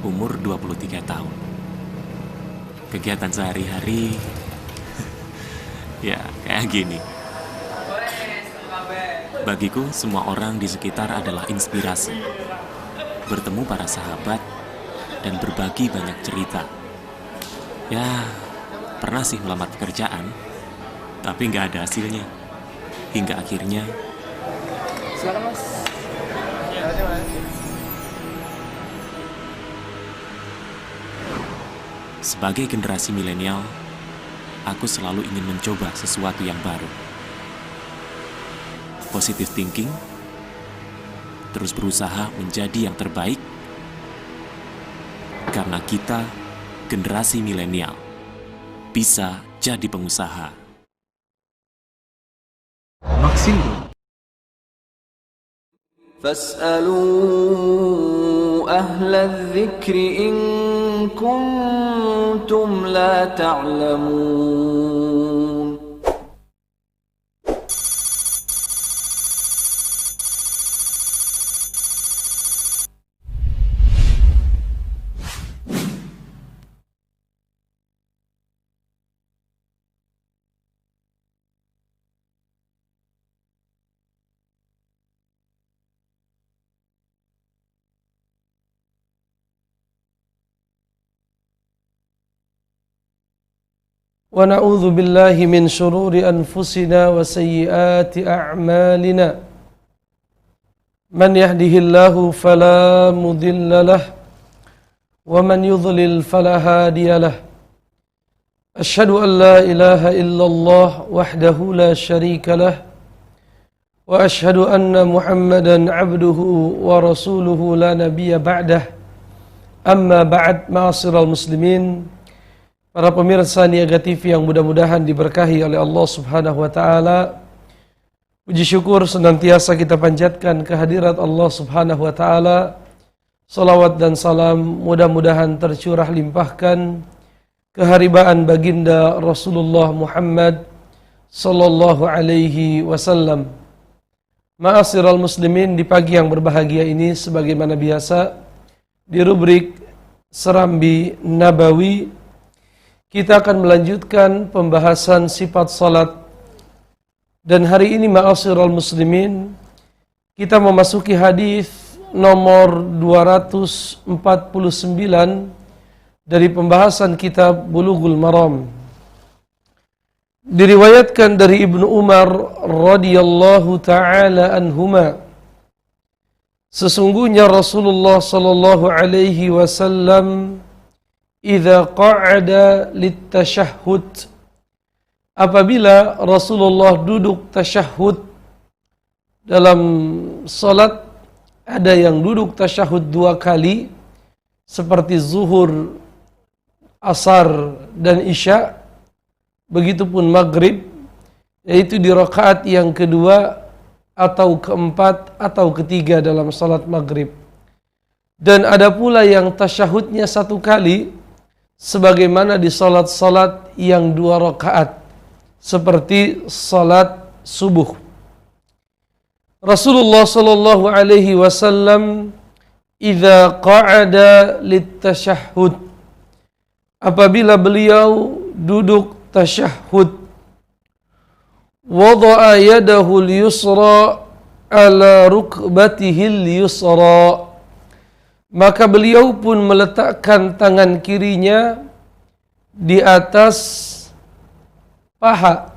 umur 23 tahun. Kegiatan sehari-hari ya kayak gini. Bagiku semua orang di sekitar adalah inspirasi. Bertemu para sahabat dan berbagi banyak cerita. Ya, pernah sih melamar pekerjaan, tapi nggak ada hasilnya. Hingga akhirnya Silakan Mas. sebagai generasi milenial, aku selalu ingin mencoba sesuatu yang baru. Positive thinking, terus berusaha menjadi yang terbaik, karena kita, generasi milenial, bisa jadi pengusaha. Maksindo. فاسألوا أهل الذكر إن كنتم لا تعلمون. ونعوذ بالله من شرور أنفسنا وسيئات أعمالنا من يهده الله فلا مضل له ومن يضلل فلا هادي له أشهد أن لا إله إلا الله وحده لا شريك له وأشهد أن محمدا عبده ورسوله لا نبي بعده أما بعد معاشر المسلمين. Para pemirsa Niaga TV yang mudah-mudahan diberkahi oleh Allah Subhanahu wa taala. Puji syukur senantiasa kita panjatkan kehadirat Allah Subhanahu wa taala. Salawat dan salam mudah-mudahan tercurah limpahkan keharibaan baginda Rasulullah Muhammad sallallahu alaihi wasallam. Ma'asyiral muslimin, di pagi yang berbahagia ini sebagaimana biasa di rubrik Serambi Nabawi kita akan melanjutkan pembahasan sifat salat. Dan hari ini ma'asyiral muslimin, kita memasuki hadis nomor 249 dari pembahasan kitab Bulughul Maram. Diriwayatkan dari Ibnu Umar radhiyallahu taala anhuma, sesungguhnya Rasulullah sallallahu alaihi wasallam idza qa'ada littasyahhud, apabila Rasulullah duduk tasyahud dalam salat, ada yang duduk tasyahud 2 kali seperti zuhur, asar dan isya, begitupun maghrib, yaitu di rakaat yang kedua atau keempat atau ketiga dalam salat maghrib. Dan ada pula yang tasyahudnya 1 kali sebagaimana di salat-salat yang 2 rakaat seperti salat subuh. Rasulullah sallallahu alaihi wasallam idza qa'ada littasyahhud, apabila beliau duduk tasyahhud, wada'a yadahu al-yusra ala rukbatihi al-yusra, maka beliau pun meletakkan tangan kirinya di atas paha,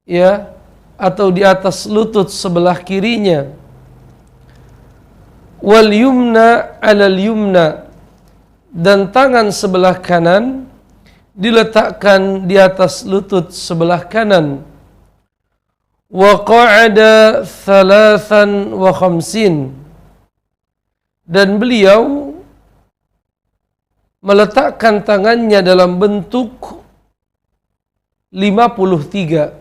ya, atau di atas lutut sebelah kirinya. Wal yumna 'alal yumna, dan tangan sebelah kanan diletakkan di atas lutut sebelah kanan. Wa qa'ada 53, dan beliau meletakkan tangannya dalam bentuk 53.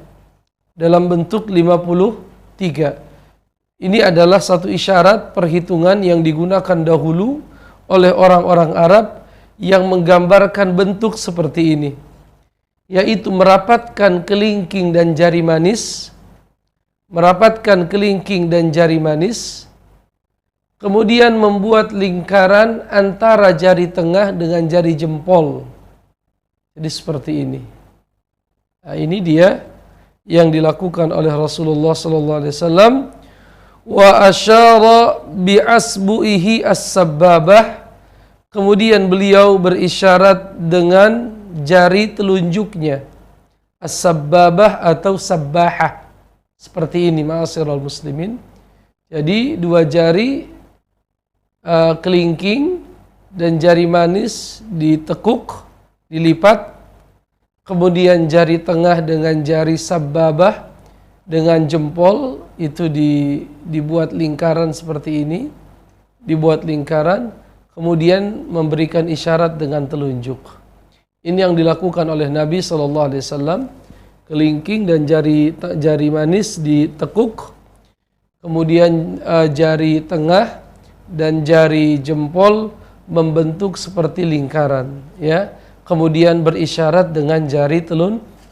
Dalam bentuk 53. Ini adalah satu isyarat perhitungan yang digunakan dahulu oleh orang-orang Arab yang menggambarkan bentuk seperti ini, yaitu merapatkan kelingking dan jari manis, kemudian membuat lingkaran antara jari tengah dengan jari jempol. Jadi seperti ini. Nah, ini dia yang dilakukan oleh Rasulullah sallallahu alaihi wasallam. Wa asyara bi asbu'ihi as-sabbabah. Kemudian beliau berisyarat dengan jari telunjuknya. As-sabbabah atau sabbahah. Seperti ini, ma'asyiral muslimin. Jadi dua jari kelingking dan jari manis ditekuk, dilipat. Kemudian jari tengah dengan jari sabbabah dengan jempol itu dibuat lingkaran seperti ini. Dibuat lingkaran, kemudian memberikan isyarat dengan telunjuk. Ini yang dilakukan oleh Nabi SAW. Kelingking dan jari manis ditekuk, kemudian jari tengah dan jari jempol membentuk seperti lingkaran, ya. Kemudian berisyarat dengan jari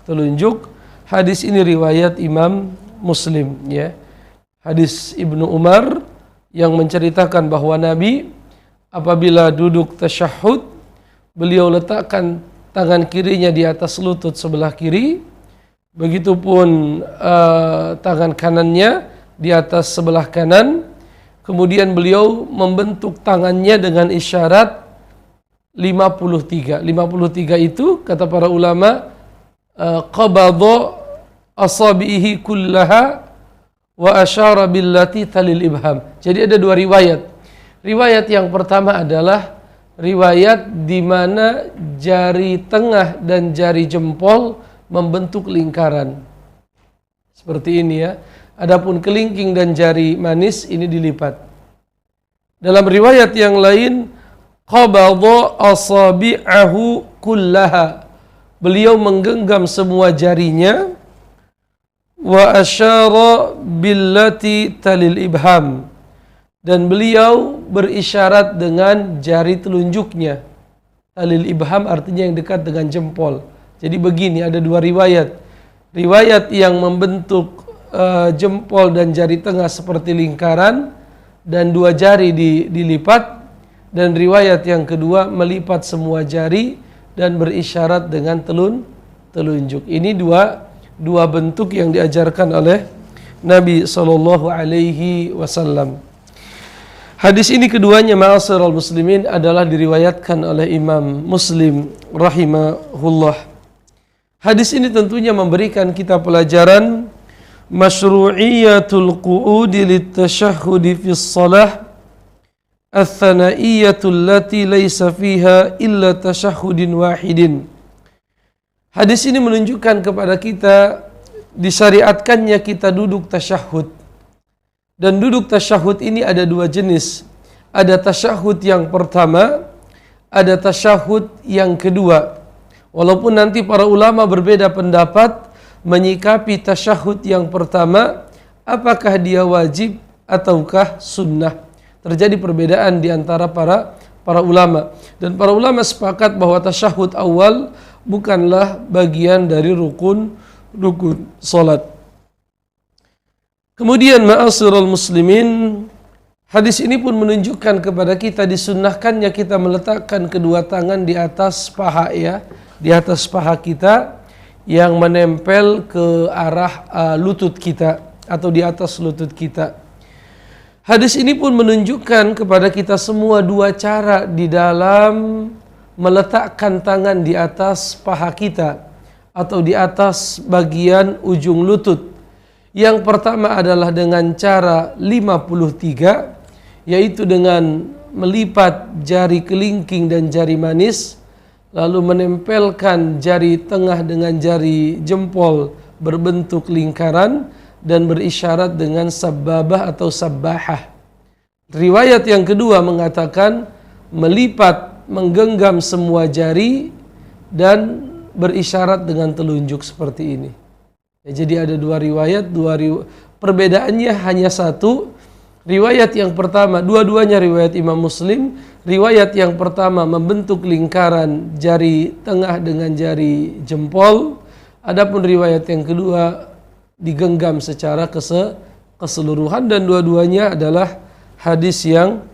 telunjuk. Hadis ini riwayat Imam Muslim, ya. Hadis Ibnu Umar yang menceritakan bahwa Nabi apabila duduk tasyahud, beliau letakkan tangan kirinya di atas lutut sebelah kiri, begitupun tangan kanannya di atas sebelah kanan. Kemudian beliau membentuk tangannya dengan isyarat 53. 53 itu kata para ulama qabadha asabihi kullaha wa asyara billati talil ibham. Jadi ada dua riwayat. Riwayat yang pertama adalah riwayat di mana jari tengah dan jari jempol membentuk lingkaran. Seperti ini, ya. Adapun kelingking dan jari manis ini dilipat. Dalam riwayat yang lain, qabadha asabi'ahu kullaha. Beliau menggenggam semua jarinya. Wa asyara billati talil ibham. Dan beliau berisyarat dengan jari telunjuknya. Talil ibham artinya yang dekat dengan jempol. Jadi begini, ada dua riwayat. Riwayat yang membentuk jempol dan jari tengah seperti lingkaran dan dua jari dilipat, dan riwayat yang kedua melipat semua jari dan berisyarat dengan telunjuk. Ini dua bentuk yang diajarkan oleh Nabi sallallahu alaihi wasallam. Hadis ini keduanya, ma'asyiral muslimin, adalah diriwayatkan oleh Imam Muslim rahimahullah. Hadis ini tentunya memberikan kita pelajaran masyru'iyatul qu'udi litashahhudi fis shalah ats-tsanaiyyatu allati laisa fiha illa tashahhudin wahidin. Hadis ini menunjukkan kepada kita disyariatkannya kita duduk tasyahud. Dan duduk tasyahud ini ada dua jenis. Ada tasyahud yang pertama, ada tasyahud yang kedua. Walaupun nanti para ulama berbeda pendapat menyikapi tasyahud yang pertama, apakah dia wajib ataukah sunnah. Terjadi perbedaan di antara para ulama. Dan para ulama sepakat bahwa tasyahud awal bukanlah bagian dari rukun salat. Kemudian ma'asyiral muslimin, hadis ini pun menunjukkan kepada kita disunnahkannya kita meletakkan kedua tangan di atas paha, ya, di atas paha kita yang menempel ke arah lutut kita atau di atas lutut kita. Hadis ini pun menunjukkan kepada kita semua dua cara di dalam meletakkan tangan di atas paha kita atau di atas bagian ujung lutut. Yang pertama adalah dengan cara 53, yaitu dengan melipat jari kelingking dan jari manis, lalu menempelkan jari tengah dengan jari jempol berbentuk lingkaran dan berisyarat dengan sabbabah atau sabbahah. Riwayat yang kedua mengatakan melipat, menggenggam semua jari dan berisyarat dengan telunjuk seperti ini. Ya, jadi ada dua riwayat, perbedaannya hanya satu. Riwayat yang pertama, dua-duanya riwayat Imam Muslim. Riwayat yang pertama membentuk lingkaran jari tengah dengan jari jempol. Adapun riwayat yang kedua digenggam secara keseluruhan, dan dua-duanya adalah hadis yang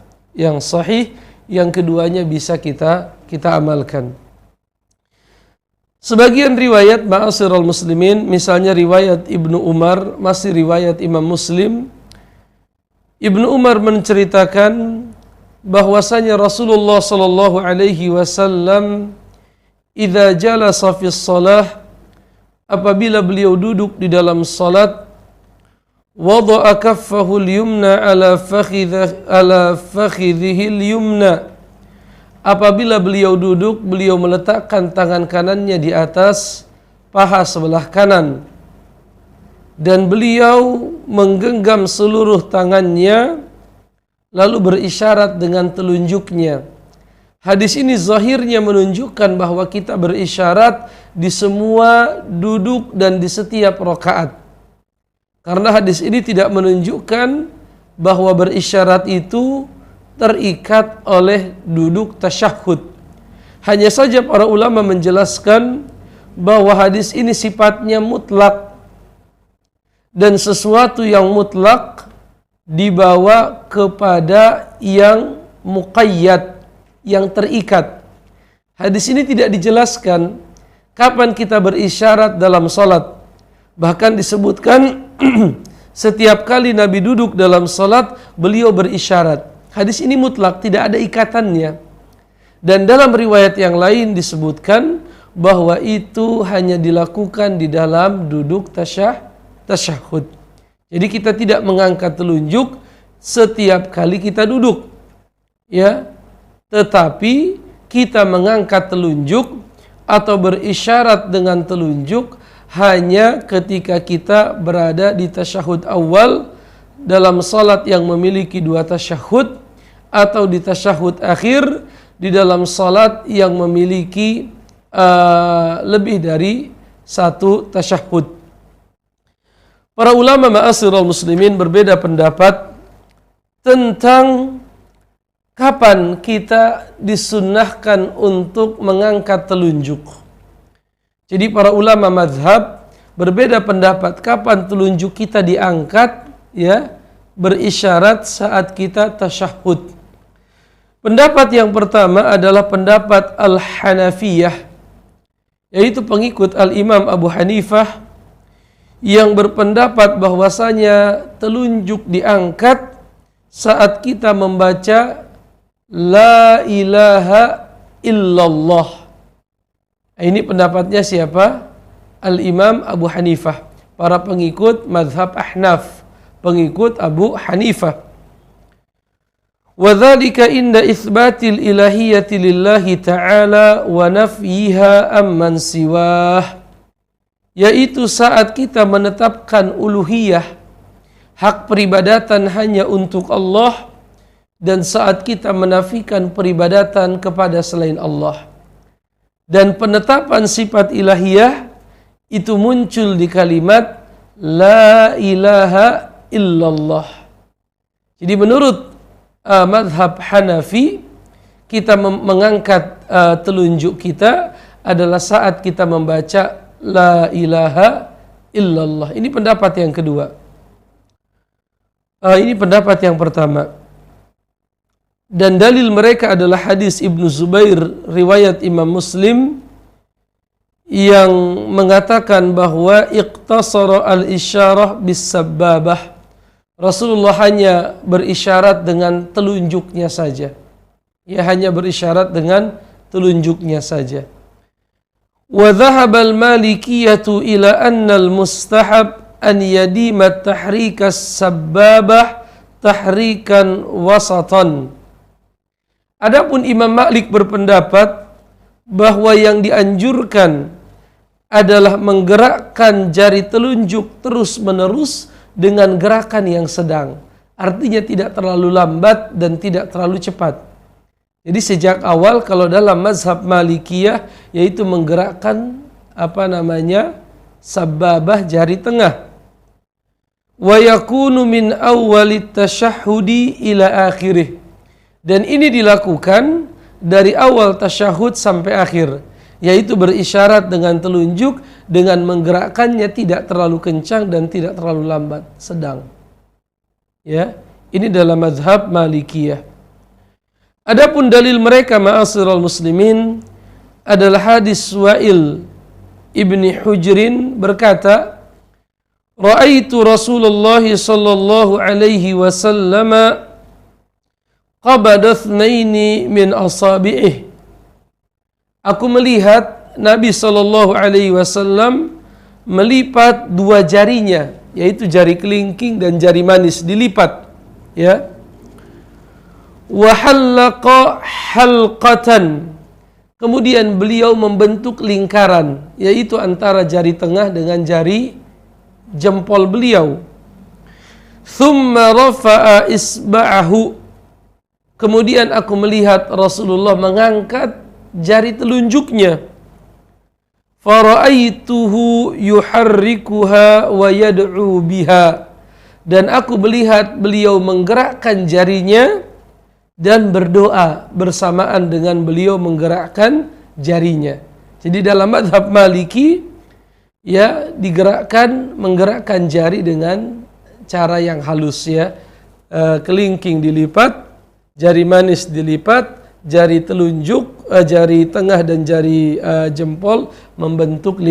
sahih, yang keduanya bisa kita amalkan. Sebagian riwayat ma'asyiral muslimin, misalnya riwayat Ibnu Umar, masih riwayat Imam Muslim. Ibnu Umar menceritakan bahwasanya Rasulullah sallallahu alaihi wasallam idza jalasa fi shalah, apabila beliau duduk di dalam salat, wada'a kaffahu al-yumna ala fakhidhihi al-yumna. Apabila beliau duduk, beliau meletakkan tangan kanannya di atas paha sebelah kanan, dan beliau menggenggam seluruh tangannya lalu berisyarat dengan telunjuknya. Hadis ini zahirnya menunjukkan bahwa kita berisyarat di semua duduk dan di setiap rakaat. Karena hadis ini tidak menunjukkan bahwa berisyarat itu terikat oleh duduk tasyahud. Hanya saja para ulama menjelaskan bahwa hadis ini sifatnya mutlak, dan sesuatu yang mutlak dibawa kepada yang muqayyad, yang terikat. Hadis ini tidak dijelaskan kapan kita berisyarat dalam salat. Bahkan disebutkan setiap kali Nabi duduk dalam salat, beliau berisyarat. Hadis ini mutlak, tidak ada ikatannya. Dan dalam riwayat yang lain disebutkan bahwa itu hanya dilakukan di dalam duduk tasyahud. Jadi kita tidak mengangkat telunjuk setiap kali kita duduk, ya. Tetapi kita mengangkat telunjuk atau berisyarat dengan telunjuk hanya ketika kita berada di tasyahud awal dalam salat yang memiliki 2 tasyahud, atau di tasyahud akhir di dalam salat yang memiliki lebih dari 1 tasyahud. Para ulama ma'asyiral muslimin berbeda pendapat tentang kapan kita disunnahkan untuk mengangkat telunjuk. Jadi para ulama mazhab berbeda pendapat kapan telunjuk kita diangkat, ya, berisyarat saat kita tasyahud. Pendapat yang pertama adalah pendapat Al-Hanafiyah, yaitu pengikut Al-Imam Abu Hanifah, yang berpendapat bahwasanya telunjuk diangkat saat kita membaca La ilaha illallah. Ini pendapatnya siapa? Al-Imam Abu Hanifah, para pengikut mazhab Ahnaf, pengikut Abu Hanifah. Wadzalika inda itsbatil ilahiyyati lillahi ta'ala wa nafyiha amman siwah, yaitu saat kita menetapkan uluhiyah, hak peribadatan hanya untuk Allah, dan saat kita menafikan peribadatan kepada selain Allah. Dan penetapan sifat ilahiyah itu muncul di kalimat La ilaha illallah. Jadi menurut mazhab Hanafi, kita mengangkat telunjuk kita adalah saat kita membaca La ilaha illallah. Ini pendapat yang kedua. Ini pendapat yang pertama. Dan dalil mereka adalah hadis Ibnu Zubair riwayat Imam Muslim yang mengatakan bahwa iqtasara al-isyarah bis-sabbabah. Rasulullah hanya berisyarat dengan telunjuknya saja. Ya, hanya berisyarat dengan telunjuknya saja. Wa dhahaba al-malikiyatu ila anna al-mustahab an yadima tahrika as-sabbabah tahrikan wasatan. Adapun Imam Malik berpendapat bahwa yang dianjurkan adalah menggerakkan jari telunjuk terus-menerus dengan gerakan yang sedang. Artinya tidak terlalu lambat dan tidak terlalu cepat. Jadi sejak awal kalau dalam mazhab Malikiyah yaitu menggerakkan sababah jari tengah. Wa yakunu min awwalit tasyahhudi ila akhirih. Dan ini dilakukan dari awal tasyahud sampai akhir, yaitu berisyarat dengan telunjuk dengan menggerakkannya tidak terlalu kencang dan tidak terlalu lambat, sedang. Ya, Ini dalam mazhab Malikiyah. Adapun dalil mereka ma'asyiral muslimin adalah hadis Wa'il ibni Hujrin berkata, Ra'aitu Rasulullah sallallahu alaihi wasallam qabada ithnaini min asabi'ih. Aku melihat Nabi sallallahu alaihi wasallam melipat dua jarinya, yaitu jari kelingking dan jari manis dilipat, ya. Wa hallaqa halqatan. Kemudian beliau membentuk lingkaran, yaitu antara jari tengah dengan jari jempol beliau. Thumma rafa'a isba'ahu. Kemudian aku melihat Rasulullah mengangkat jari telunjuknya. Fara'aituhu yuharrikuha wa yad'u biha. Dan aku melihat beliau menggerakkan jarinya dan berdoa bersamaan dengan beliau menggerakkan jarinya. Jadi dalam mazhab Maliki, ya, menggerakkan jari dengan cara yang halus, ya. Kelingking dilipat, jari manis dilipat, jari telunjuk, jari tengah dan jari jempol membentuk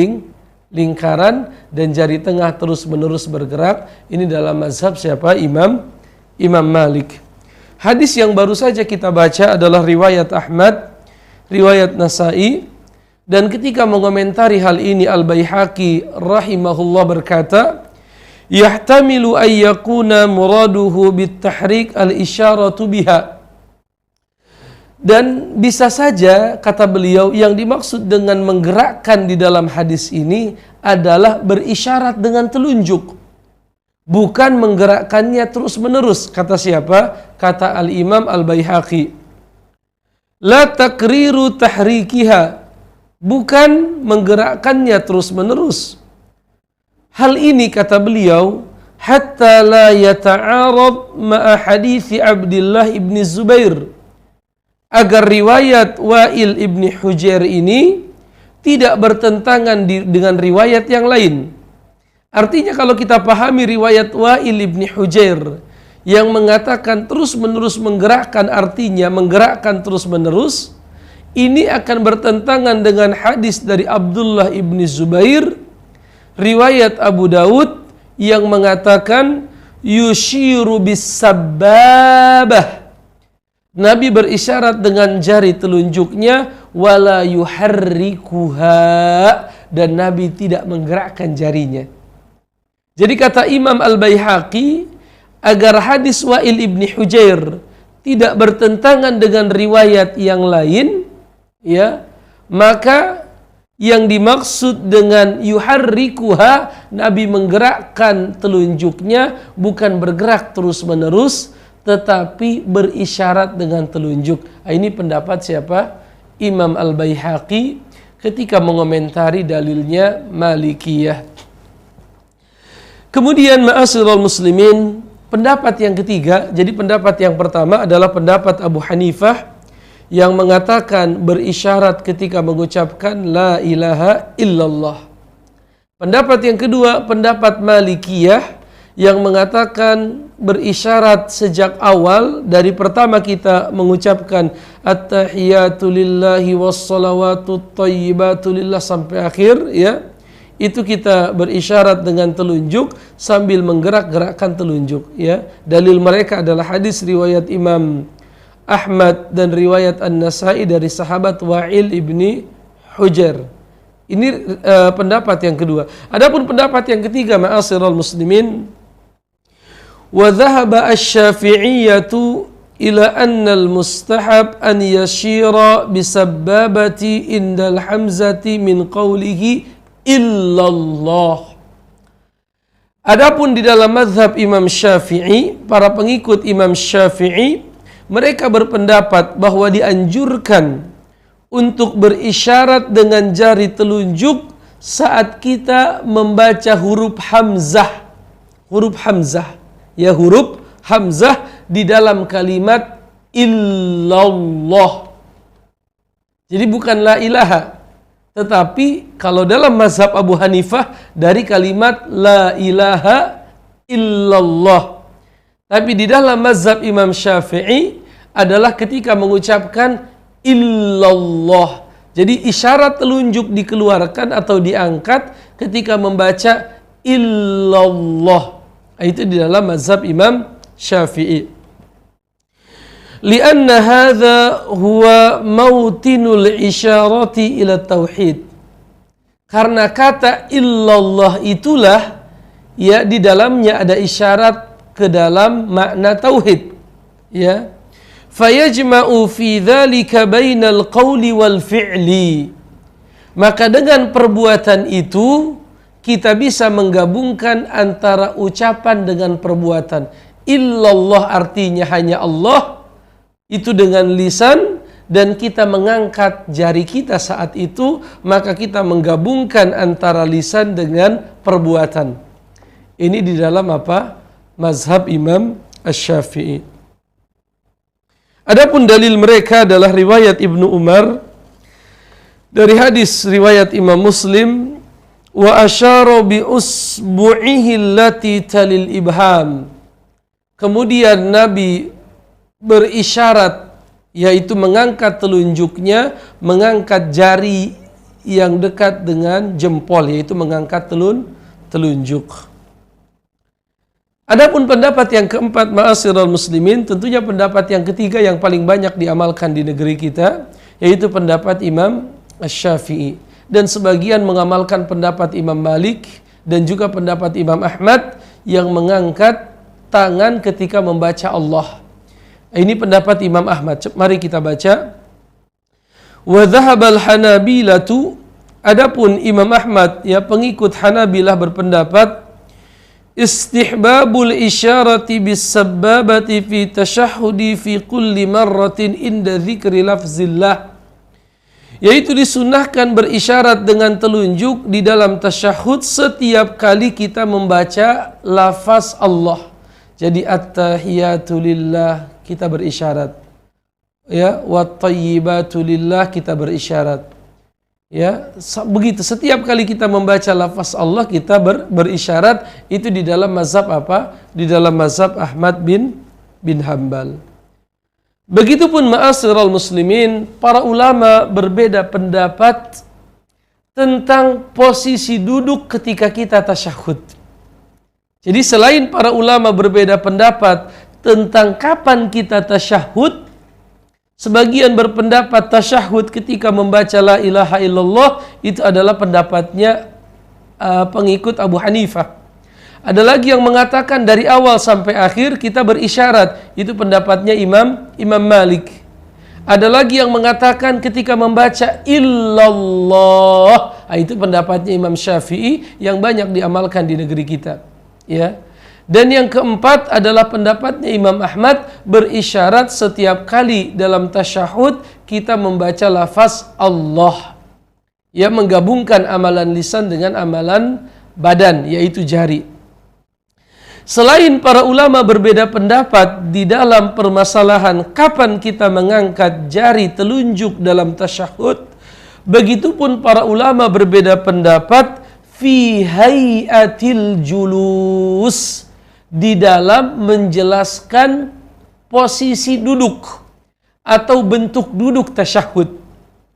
lingkaran, dan jari tengah terus menerus bergerak. Ini dalam mazhab siapa? Imam Malik. Hadis yang baru saja kita baca adalah riwayat Ahmad, riwayat Nasai, dan ketika mengomentari hal ini Al-Baihaqi rahimahullah berkata, yahtamilu ay yakuna muraduhu bitahrik al-isyaratu biha. Dan bisa saja, kata beliau, yang dimaksud dengan menggerakkan di dalam hadis ini adalah berisyarat dengan telunjuk, bukan menggerakkannya terus-menerus. Kata siapa? Kata Al-Imam Al-Baihaqi. La takriru tahrikiha. Bukan menggerakkannya terus-menerus. Hal ini, kata beliau, hatta la yata'arad ma'a hadithi Abdullah ibn Zubair. Agar riwayat Wa'il ibn Hujr ini tidak bertentangan dengan riwayat yang lain. Artinya kalau kita pahami riwayat Wa'il ibn Hujr yang mengatakan terus-menerus menggerakkan, artinya menggerakkan terus-menerus, ini akan bertentangan dengan hadis dari Abdullah ibn Zubair, riwayat Abu Daud yang mengatakan yushiru bis sababah. Nabi berisyarat dengan jari telunjuknya, wala yuharrikuha, dan Nabi tidak menggerakkan jarinya. Jadi kata Imam Al-Baihaqi, agar hadis Wa'il ibn Hujr tidak bertentangan dengan riwayat yang lain, ya, maka yang dimaksud dengan yuharrikuha, Nabi menggerakkan telunjuknya, bukan bergerak terus-menerus, tetapi berisyarat dengan telunjuk. Ini pendapat siapa? Imam Al-Baihaqi ketika mengomentari dalilnya Malikiyah. Kemudian ma'asyiral muslimin, pendapat yang ketiga. Jadi pendapat yang pertama adalah pendapat Abu Hanifah yang mengatakan berisyarat ketika mengucapkan la ilaha illallah. Pendapat yang kedua, pendapat Malikiyah yang mengatakan berisyarat sejak awal, dari pertama kita mengucapkan at-tahiyatu lillahi wassalawatu thayyibatu lillah sampai akhir, ya. Itu kita berisyarat dengan telunjuk sambil menggerak-gerakkan telunjuk, ya. Dalil mereka adalah hadis riwayat Imam Ahmad dan riwayat An-Nasai dari sahabat Wa'il ibni Hujr. Ini pendapat yang kedua. Adapun pendapat yang ketiga, ma'asyiral muslimin, wa dhahaba asy-Syafi'iyyatu ila anna al-mustahab an yashira bisabbabati indal hamzati min qawlihi illallah. Adapun di dalam mazhab Imam Syafi'i, para pengikut Imam Syafi'i, mereka berpendapat bahwa dianjurkan untuk berisyarat dengan jari telunjuk saat kita membaca huruf hamzah. Huruf hamzah, ya, huruf hamzah di dalam kalimat illallah. Jadi bukan la ilaha, tetapi kalau dalam mazhab Abu Hanifah dari kalimat la ilaha illallah. Tapi di dalam mazhab Imam Syafi'i adalah ketika mengucapkan illallah. Jadi isyarat telunjuk dikeluarkan atau diangkat ketika membaca illallah. Itu di dalam mazhab Imam Syafi'i. Lianna hadha huwa mautinul isyarati ila tauhid. Karena kata illallah itulah ya di dalamnya ada isyarat ke dalam makna tauhid. Ya. Fayajma'u fi dzalika bainal qawli wal fi'li. Maka dengan perbuatan itu kita bisa menggabungkan antara ucapan dengan perbuatan. Illallah artinya hanya Allah, itu dengan lisan, dan kita mengangkat jari kita saat itu, maka kita menggabungkan antara lisan dengan perbuatan. Ini di dalam apa? Mazhab Imam Asy-Syafi'i. Adapun dalil mereka adalah riwayat Ibnu Umar dari hadis riwayat Imam Muslim, wa asyara bi usbu'ihi allati talil ibham. Kemudian Nabi berisyarat, yaitu mengangkat telunjuknya, mengangkat jari yang dekat dengan jempol, yaitu mengangkat telunjuk. Adapun pendapat yang keempat, ma'asyiral muslimin, tentunya pendapat yang ketiga yang paling banyak diamalkan di negeri kita, yaitu pendapat Imam Asy-Syafi'i. Dan sebagian mengamalkan pendapat Imam Malik dan juga pendapat Imam Ahmad yang mengangkat tangan ketika membaca Allah. Ini pendapat Imam Ahmad. Mari kita baca. Wa dhahabal hanabilatu, adapun Imam Ahmad ya pengikut Hanabilah berpendapat istihbabul isyarati bis sababati fi tashahhudi fi kulli marratin inda dzikri lafzillah, yaitu disunnahkan berisyarat dengan telunjuk di dalam tasyahud setiap kali kita membaca lafaz Allah. Jadi at-tahiyatu lillah kita berisyarat, ya, wat-thayyibatu lillah kita berisyarat. Ya, begitu setiap kali kita membaca lafaz Allah kita berisyarat. Itu di dalam mazhab apa? Di dalam mazhab Ahmad bin Hanbal. Begitupun ma'asyiral muslimin, para ulama berbeda pendapat tentang posisi duduk ketika kita tasyahud. Jadi selain para ulama berbeda pendapat tentang kapan kita tasyahud, sebagian berpendapat tasyahud ketika membaca la ilaha illallah itu adalah pendapatnya pengikut Abu Hanifah. Ada lagi yang mengatakan dari awal sampai akhir kita berisyarat, itu pendapatnya Imam Malik. Ada lagi yang mengatakan ketika membaca illallah, itu pendapatnya Imam Syafi'i yang banyak diamalkan di negeri kita. Ya. Dan yang keempat adalah pendapatnya Imam Ahmad, berisyarat setiap kali dalam tasyahud kita membaca lafaz Allah. Ya, menggabungkan amalan lisan dengan amalan badan, yaitu jari. Selain para ulama berbeda pendapat di dalam permasalahan kapan kita mengangkat jari telunjuk dalam tasyahud, begitupun para ulama berbeda pendapat fi hayatil julus, di dalam menjelaskan posisi duduk atau bentuk duduk tasyahud.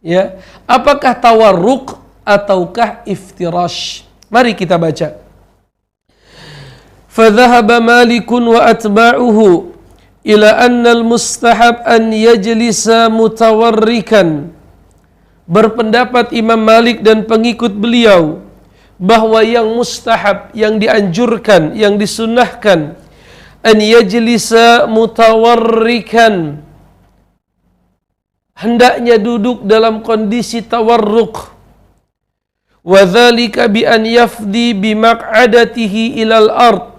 Ya, apakah tawarruk ataukah iftirash? Mari kita baca. Fadhahaba Malikun wa atba'uhu ila anna al-mustahab an yajlisa mutawarrikan. Berpendapat Imam Malik dan pengikut beliau bahwa yang mustahab, yang dianjurkan, yang disunnahkan, an yajlisa mutawarrikan, hendaknya duduk dalam kondisi tawarruk. Wa dzalika bi an yafdi bi maq'adatihi ilal ard,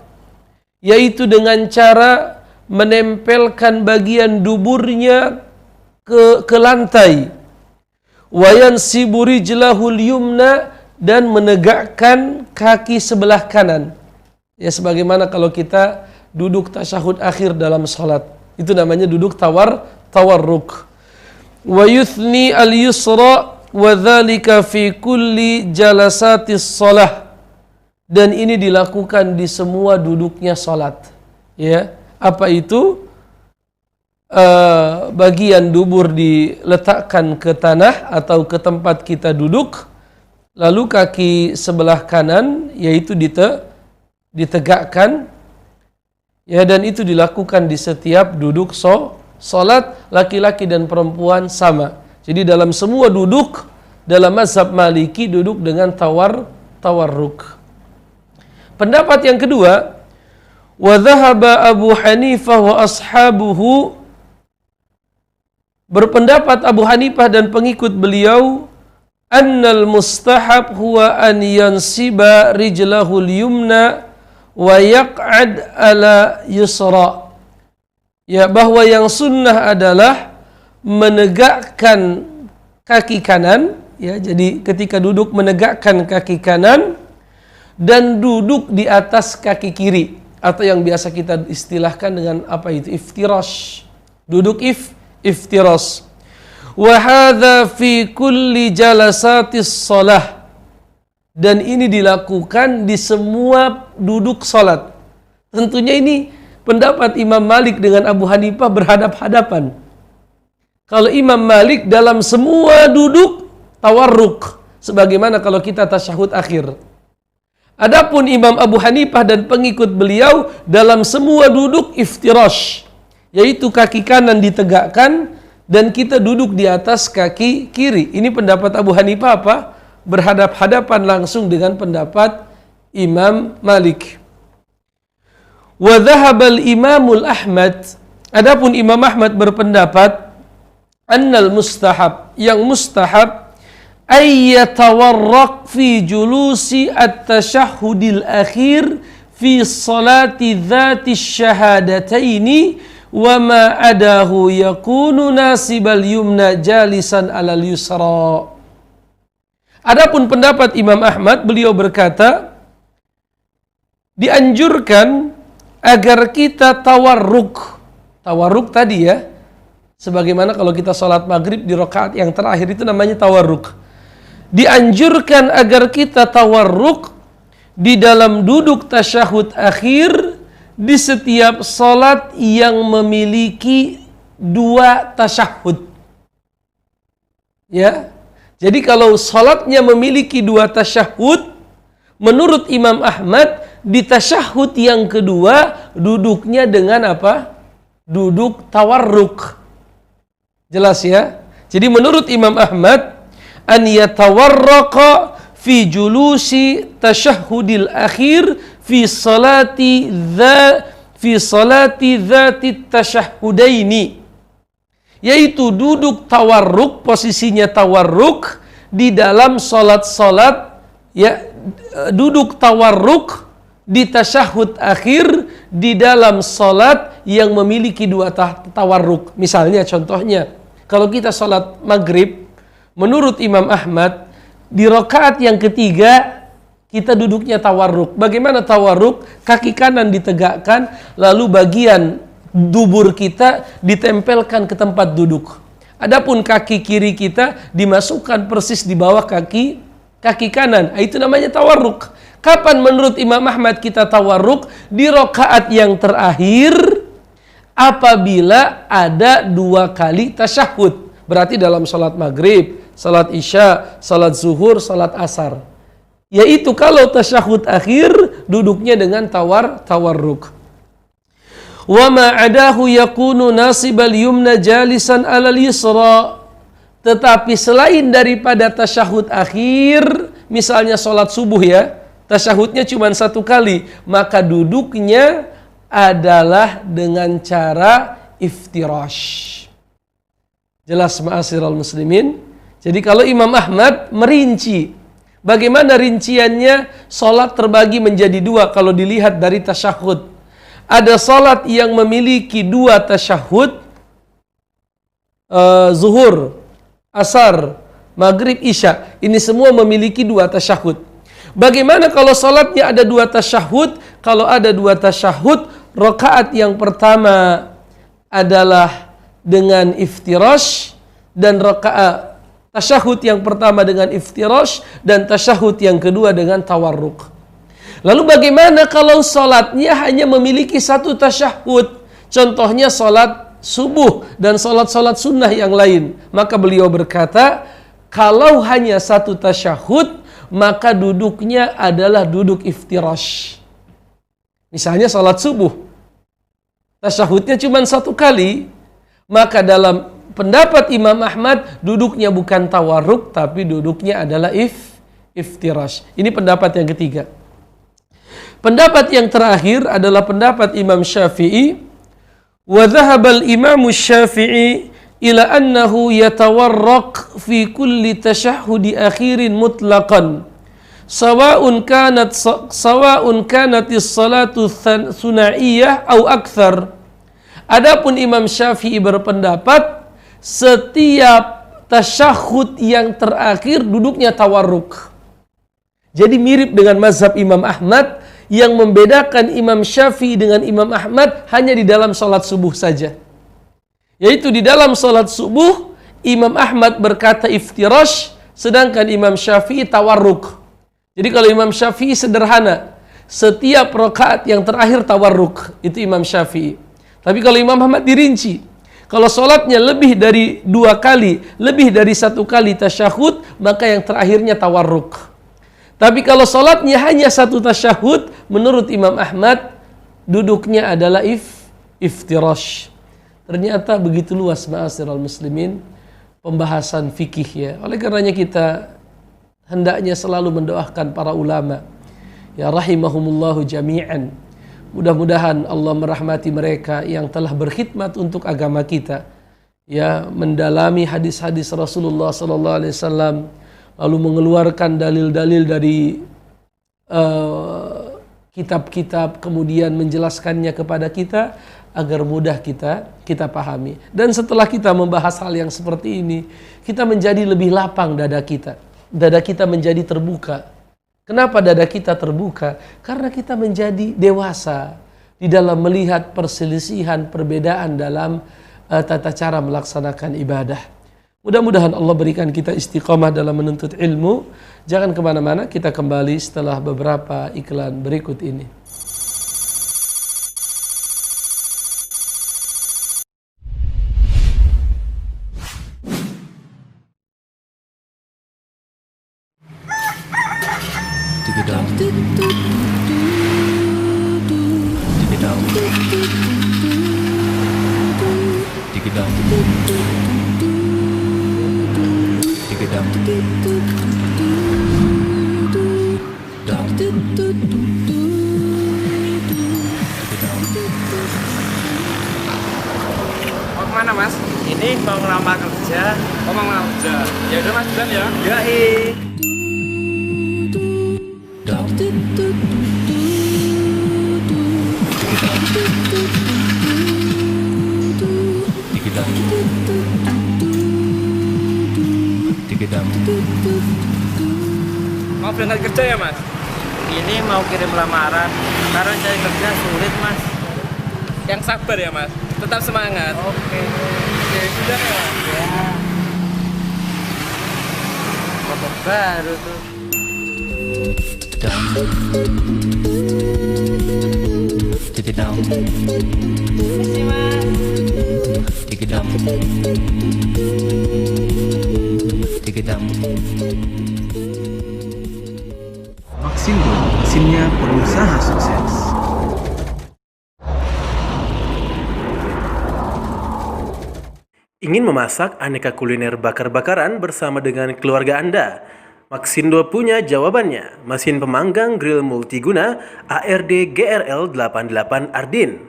yaitu dengan cara menempelkan bagian duburnya ke lantai. Wa yansibu rijlahul yumna, dan menegakkan kaki sebelah kanan. Ya, sebagaimana kalau kita duduk tasyahud akhir dalam salat, itu namanya duduk tawarruk. Wa yuthni al-yusra wa dzalika fi kulli jalasatis shalah, dan ini dilakukan di semua duduknya salat. Ya, Apa itu? Bagian dubur diletakkan ke tanah atau ke tempat kita duduk, lalu kaki sebelah kanan yaitu ditegakkan, ya, dan itu dilakukan di setiap duduk salat, laki-laki dan perempuan sama. Jadi dalam semua duduk dalam mazhab Maliki duduk dengan tawarruk. Pendapat yang kedua, wa dhahaba Abu Hanifah wa ashabuhu, berpendapat Abu Hanifah dan pengikut beliau, annal mustahab huwa an yansiba rijlahul yumna wa yaq'ad ala yusra. Ya, bahwa yang sunnah adalah menegakkan kaki kanan, ya, jadi ketika duduk menegakkan kaki kanan dan duduk di atas kaki kiri, atau yang biasa kita istilahkan dengan apa itu, iftirash. Duduk iftirash. Wa hadza fi kulli jalasatis shalah, dan ini dilakukan di semua duduk salat. Tentunya ini pendapat Imam Malik dengan Abu Hanifah berhadap-hadapan. Kalau Imam Malik dalam semua duduk tawarruk, sebagaimana kalau kita tasyahud akhir. Adapun Imam Abu Hanifah dan pengikut beliau dalam semua duduk iftirash, yaitu kaki kanan ditegakkan dan kita duduk di atas kaki kiri. Ini pendapat Abu Hanifah apa? Berhadap-hadapan langsung dengan pendapat Imam Malik. Wa dhahabal Imamul Ahmad, adapun Imam Ahmad berpendapat annal mustahab, yang mustahab ayyatawarraq fi julusi at-tashahhudil akhir fi salati dhati syahadataini wa ma adahu yakunu nasibal yumna jalisan alal yusra. Adapun pendapat Imam Ahmad, beliau berkata dianjurkan agar kita tawarruk. Tawarruk tadi ya, sebagaimana kalau kita sholat maghrib di rakaat yang terakhir itu namanya tawarruk. Dianjurkan agar kita tawarruk di dalam duduk tasyahud akhir di setiap salat yang memiliki dua tasyahud. Ya. Jadi kalau salatnya memiliki dua tasyahud, menurut Imam Ahmad di tasyahud yang kedua duduknya dengan apa? Duduk tawarruk. Jelas ya? Jadi menurut Imam Ahmad, an yatawarraqa fi julusi tasyahhudil akhir fi salati dzati tasyahhudaini, yaitu duduk tawarruk, posisinya tawarruk di dalam salat-salat, ya, duduk tawarruk di tasyahud akhir di dalam salat yang memiliki dua tawarruk. Misalnya contohnya, kalau kita salat maghrib, menurut Imam Ahmad, di rakaat yang ketiga kita duduknya tawarruk. Bagaimana tawarruk? Kaki kanan ditegakkan, lalu bagian dubur kita ditempelkan ke tempat duduk. Adapun kaki kiri kita dimasukkan persis di bawah kaki kanan. Itu namanya tawarruk. Kapan menurut Imam Ahmad kita tawarruk? Di rakaat yang terakhir apabila ada dua kali tasyahud. Berarti dalam salat maghrib, salat isya, salat zuhur, salat asar. Yaitu kalau tasyahud akhir duduknya dengan tawarruk. Wa ma adahu yakunu nasibal yumna jalisan alal yusra. Tetapi selain daripada tasyahud akhir, misalnya salat subuh ya, tasyahudnya cuma satu kali, maka duduknya adalah dengan cara iftirash. Jelas ma'asyiral muslimin? Jadi kalau Imam Ahmad merinci, bagaimana rinciannya? Salat terbagi menjadi dua kalau dilihat dari tasyahud. Ada salat yang memiliki dua tasyahud, zuhur, asar, maghrib, isya. Ini semua memiliki dua tasyahud. Bagaimana kalau salatnya ada dua tasyahud? Kalau ada dua tasyahud, rakaat yang pertama adalah dengan iftirash, dan rakaat tasyahud yang pertama dengan iftirash, dan tasyahud yang kedua dengan tawarruk. Lalu bagaimana kalau salatnya hanya memiliki satu tasyahud? Contohnya salat subuh dan salat-salat sunnah yang lain. Maka beliau berkata, kalau hanya satu tasyahud, maka duduknya adalah duduk iftirash. Misalnya salat subuh, tasyahudnya cuma satu kali, maka dalam pendapat Imam Ahmad, duduknya bukan tawarruk, tapi duduknya adalah iftirash. Ini pendapat yang ketiga. Pendapat yang terakhir adalah pendapat Imam Syafi'i. Wa dhahaba al-Imam Syafi'i ila annahu yatawarraq fi kulli tashahhudi akhirin mutlaqan. Sawa'un kanat as-salatu thunaiyah aw akthar. Adapun Imam Syafi'i berpendapat setiap tasyahud yang terakhir duduknya tawarruk. Jadi mirip dengan mazhab Imam Ahmad. Yang membedakan Imam Syafi'i dengan Imam Ahmad hanya di dalam salat subuh saja. Yaitu di dalam salat subuh, Imam Ahmad berkata iftirash, sedangkan Imam Syafi'i tawarruk. Jadi kalau Imam Syafi'i sederhana, setiap rakaat yang terakhir tawarruk, itu Imam Syafi'i. Tapi kalau Imam Ahmad dirinci, kalau salatnya lebih dari 2 kali, lebih dari 1 kali tasyahud, maka yang terakhirnya tawarruk. Tapi kalau salatnya hanya 1 tasyahud, menurut Imam Ahmad, duduknya adalah iftirash. Ternyata begitu luas, ma'asyiral muslimin, pembahasan fikih ya. Oleh karenanya kita hendaknya selalu mendoakan para ulama. Ya rahimahumullahu jami'an. Mudah-mudahan Allah merahmati mereka yang telah berkhidmat untuk agama kita. Ya, mendalami hadis-hadis Rasulullah sallallahu alaihi wasallam, lalu mengeluarkan dalil-dalil dari kitab-kitab, kemudian menjelaskannya kepada kita agar mudah kita pahami. Dan setelah kita membahas hal yang seperti ini, kita menjadi lebih lapang dada kita. Dada kita menjadi terbuka. Kenapa dada kita terbuka? Karena kita menjadi dewasa di dalam melihat perselisihan, perbedaan dalam tata cara melaksanakan ibadah. Mudah-mudahan Allah berikan kita istiqamah dalam menuntut ilmu. Jangan kemana-mana, kita kembali setelah beberapa iklan berikut ini. Mau kemana mas? Ini mau ngelamar kerja. Oh mau ngelamar kerja. Ya udah mas Bulan ya. Mau berangkat kerja ya mas? Ini mau kirim lamaran karena cari kerja sulit mas. Yang sabar ya mas. Tetap semangat. Oke, sudah ya mas. Ya motor baru tuh. Terima Maxindo, mesinnya pengusaha sukses. Ingin memasak aneka kuliner bakar-bakaran bersama dengan keluarga Anda? Maxindo punya jawabannya. Mesin pemanggang grill multiguna ARD GRL 88 Ardin.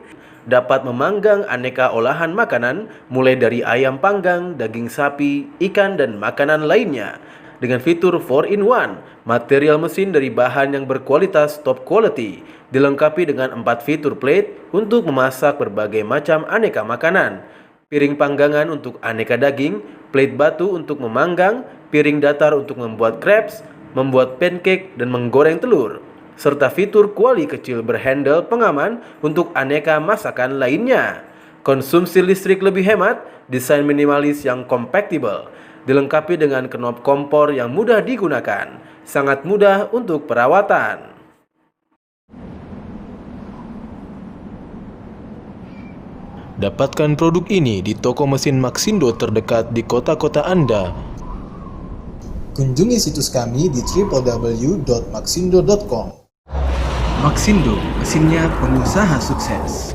Dapat memanggang aneka olahan makanan mulai dari ayam panggang, daging sapi, ikan, dan makanan lainnya. Dengan fitur 4-in-1, material mesin dari bahan yang berkualitas top quality, dilengkapi dengan 4 fitur plate untuk memasak berbagai macam aneka makanan. Piring panggangan untuk aneka daging, plate batu untuk memanggang, piring datar untuk membuat crepes, membuat pancake, dan menggoreng telur. Serta fitur kuali kecil berhandle pengaman untuk aneka masakan lainnya. Konsumsi listrik lebih hemat, desain minimalis yang compactable, dilengkapi dengan knob kompor yang mudah digunakan, sangat mudah untuk perawatan. Dapatkan produk ini di toko mesin Maxindo terdekat di kota-kota Anda. Kunjungi situs kami di www.maxindo.com. Maxindo, mesinnya pengusaha sukses.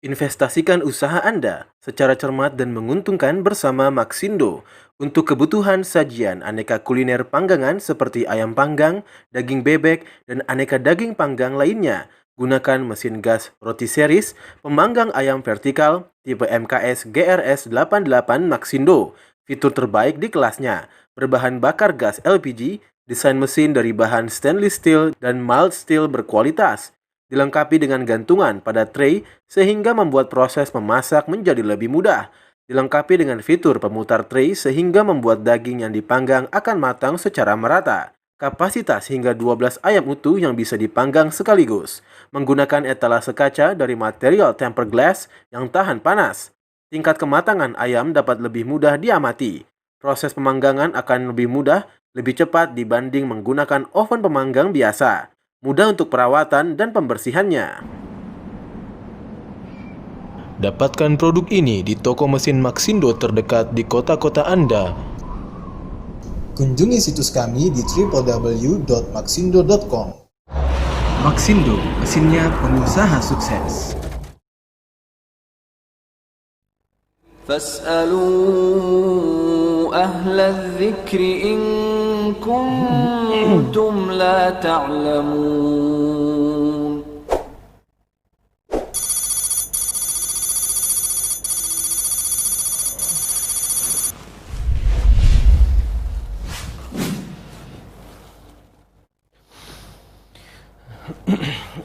Investasikan usaha Anda secara cermat dan menguntungkan bersama Maxindo. Untuk kebutuhan sajian aneka kuliner panggangan seperti ayam panggang, daging bebek, dan aneka daging panggang lainnya, gunakan mesin gas roti series pemanggang ayam vertikal tipe MKS GRS 88 Maxindo. Fitur terbaik di kelasnya, berbahan bakar gas LPG, desain mesin dari bahan stainless steel dan mild steel berkualitas, dilengkapi dengan gantungan pada tray sehingga membuat proses memasak menjadi lebih mudah, dilengkapi dengan fitur pemutar tray sehingga membuat daging yang dipanggang akan matang secara merata, kapasitas hingga 12 ayam utuh yang bisa dipanggang sekaligus, menggunakan etalase kaca dari material tempered glass yang tahan panas. Tingkat kematangan ayam dapat lebih mudah diamati. Proses pemanggangan akan lebih mudah, lebih cepat dibanding menggunakan oven pemanggang biasa. Mudah untuk perawatan dan pembersihannya. Dapatkan produk ini di toko mesin Maxindo terdekat di kota-kota Anda. Kunjungi situs kami di www.maxindo.com. Maxindo, mesinnya pengusaha sukses. فاسألوا أهل الذكر إن كنتم لا تعلمون.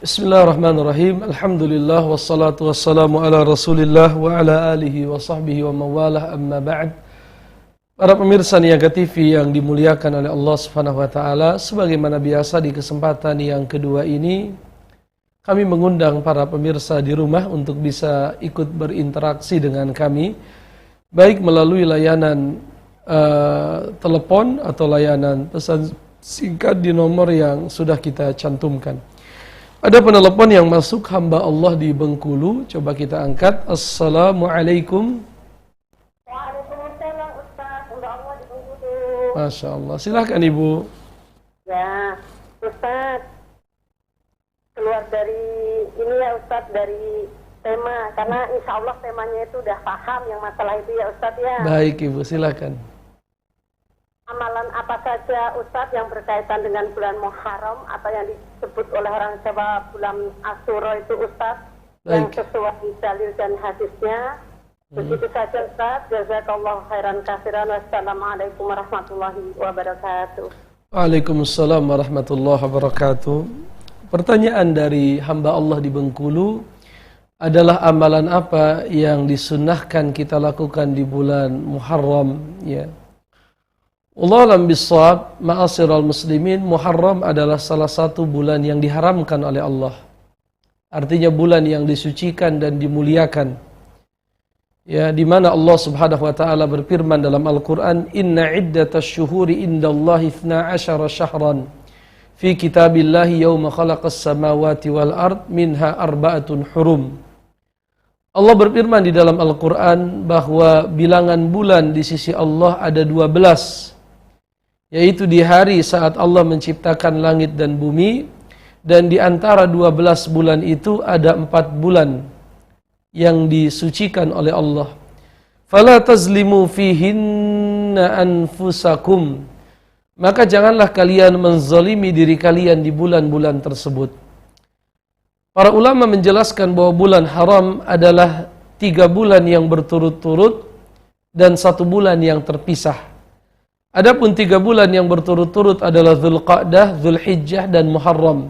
Bismillahirrahmanirrahim. Alhamdulillah wassalatu wassalamu ala Rasulillah wa ala alihi wa sahbihi wa mawalah, amma ba'd. Para pemirsa Niaga TV yang dimuliakan oleh Allah Subhanahu wa taala, sebagaimana biasa di kesempatan yang kedua ini kami mengundang para pemirsa di rumah untuk bisa ikut berinteraksi dengan kami, baik melalui layanan telepon atau layanan pesan singkat di nomor yang sudah kita cantumkan. Ada penelepon yang masuk, hamba Allah di Bengkulu. Coba kita angkat. Assalamualaikum. Waalaikumsalam Ustaz, hamba Allah di Bengkulu. Masya Allah. Silahkan Ibu. Ya, Ustaz, keluar dari ini ya Ustaz, dari tema, karena insya Allah temanya itu udah paham yang masalah itu ya Ustaz ya. Baik Ibu, silahkan. Amalan apa saja Ustaz yang berkaitan dengan bulan Muharram atau yang disebut oleh orang Jawa bulan Asyura itu Ustaz, yang sesuai dalil dan hadisnya. Begitu saja Ustaz. Jazakallahu khairan katsiran. Wassalamualaikum warahmatullahi wabarakatuh. Waalaikumsalam warahmatullahi wabarakatuh. Pertanyaan dari hamba Allah di Bengkulu adalah amalan apa yang disunnahkan kita lakukan di bulan Muharram, ya. Wallahu a'lam bishawab. Ma'asyiral muslimin, Muharram adalah salah satu bulan yang diharamkan oleh Allah. Artinya bulan yang disucikan dan dimuliakan. Ya, di mana Allah Subhanahu wa taala berfirman dalam Al-Qur'an, "Inna iddatasy syuhuri indallahi 12 syahran fi kitabillahi yauma khalaqas samawati wal ard minha arba'atun hurum." Allah berfirman di dalam Al-Qur'an bahwa bilangan bulan di sisi Allah ada 12. Yaitu di hari saat Allah menciptakan langit dan bumi, dan di antara 12 bulan itu ada 4 bulan yang disucikan oleh Allah. Fala tazlimu fihinna anfusakum. Maka janganlah kalian menzalimi diri kalian di bulan-bulan tersebut. Para ulama menjelaskan bahwa bulan haram adalah 3 bulan yang berturut-turut dan 1 bulan yang terpisah. Adapun 3 bulan yang berturut-turut adalah Dzulqa'dah, Dzulhijjah, dan Muharram.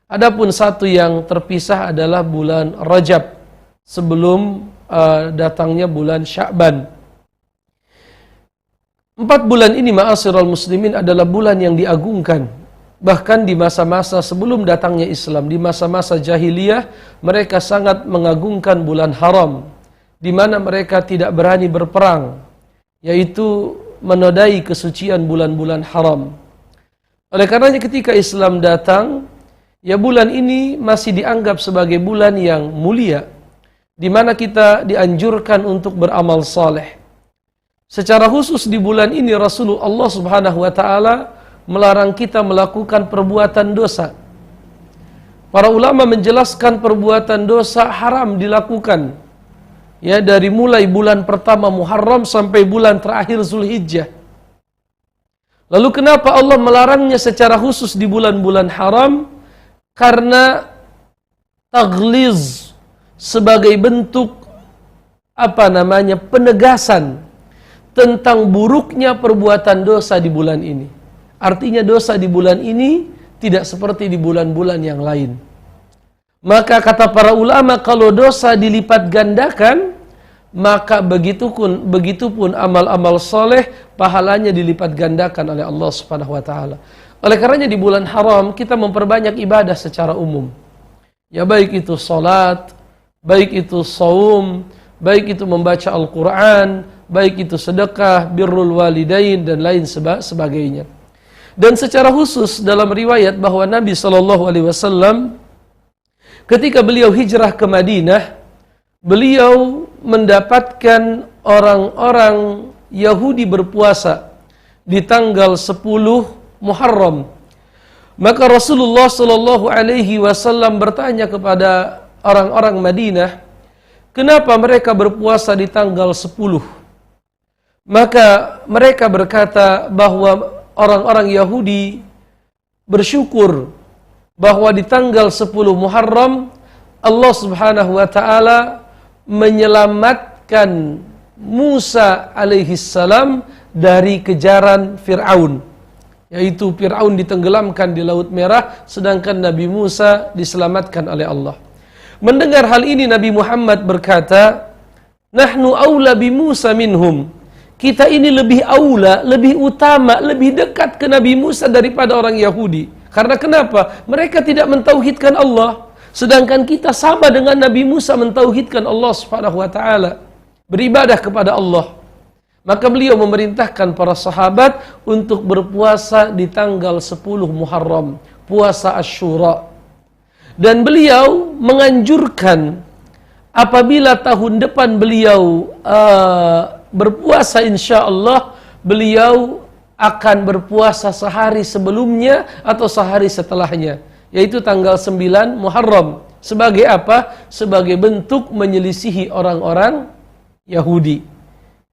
Adapun 1 yang terpisah adalah bulan Rajab, sebelum datangnya bulan Sya'ban. 4 bulan ini, ma'asyiral muslimin, adalah bulan yang diagungkan. Bahkan di masa-masa sebelum datangnya Islam, di masa-masa jahiliyah, mereka sangat mengagungkan bulan haram, di mana mereka tidak berani berperang, yaitu menodai kesucian bulan-bulan haram. Oleh karenanya ketika Islam datang, ya bulan ini masih dianggap sebagai bulan yang mulia, di mana kita dianjurkan untuk beramal saleh. Secara khusus di bulan ini Rasulullah Subhanahu wa taala melarang kita melakukan perbuatan dosa. Para ulama menjelaskan perbuatan dosa haram dilakukan ya dari mulai bulan pertama Muharram sampai bulan terakhir Zulhijjah. Lalu kenapa Allah melarangnya secara khusus di bulan-bulan haram? Karena taghliz, sebagai bentuk penegasan tentang buruknya perbuatan dosa di bulan ini. Artinya dosa di bulan ini tidak seperti di bulan-bulan yang lain. Maka kata para ulama, kalau dosa dilipat gandakan, maka begitupun amal-amal soleh pahalanya dilipat gandakan oleh Allah Subhanahu wa taala. Oleh karenanya di bulan haram kita memperbanyak ibadah secara umum. Ya baik itu salat, baik itu saum, baik itu membaca Al-Qur'an, baik itu sedekah, birrul walidain dan lain sebagainya. Dan secara khusus dalam riwayat bahwa Nabi SAW ketika beliau hijrah ke Madinah, beliau mendapatkan orang-orang Yahudi berpuasa di tanggal 10 Muharram. Maka Rasulullah SAW bertanya kepada orang-orang Madinah, kenapa mereka berpuasa di tanggal 10? Maka mereka berkata bahwa orang-orang Yahudi bersyukur bahwa di tanggal 10 Muharram Allah Subhanahu wa taala menyelamatkan Musa alaihissalam dari kejaran Fir'aun, yaitu Fir'aun ditenggelamkan di Laut Merah sedangkan Nabi Musa diselamatkan oleh Allah. Mendengar hal ini Nabi Muhammad berkata, "Nahnu aula bi Musa minhum." Kita ini lebih aula, lebih utama, lebih dekat ke Nabi Musa daripada orang Yahudi. Karena kenapa? Mereka tidak mentauhidkan Allah. Sedangkan kita sama dengan Nabi Musa mentauhidkan Allah Subhanahu wa taala, beribadah kepada Allah. Maka beliau memerintahkan para sahabat untuk berpuasa di tanggal 10 Muharram, puasa Asyura. Dan beliau menganjurkan apabila tahun depan beliau berpuasa, insya Allah beliau akan berpuasa sehari sebelumnya atau sehari setelahnya, yaitu tanggal 9 Muharram. Sebagai apa? Sebagai bentuk menyelisihi orang-orang Yahudi.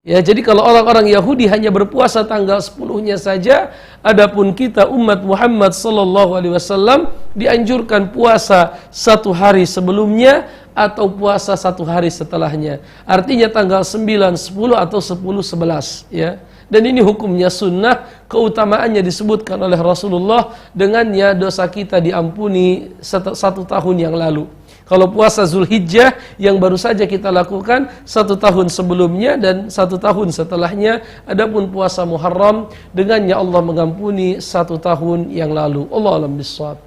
Ya, jadi kalau orang-orang Yahudi hanya berpuasa tanggal 10-nya saja, adapun kita umat Muhammad sallallahu alaihi wasallam dianjurkan puasa satu hari sebelumnya atau puasa satu hari setelahnya. Artinya tanggal 9, 10 atau 10, 11 ya. Dan ini hukumnya sunnah, keutamaannya disebutkan oleh Rasulullah, dengannya dosa kita diampuni satu tahun yang lalu. Kalau puasa Zulhijjah yang baru saja kita lakukan 1 tahun sebelumnya dan 1 tahun setelahnya. Adapun puasa Muharram, dengannya Allah mengampuni 1 tahun yang lalu. Allah alam bissawab.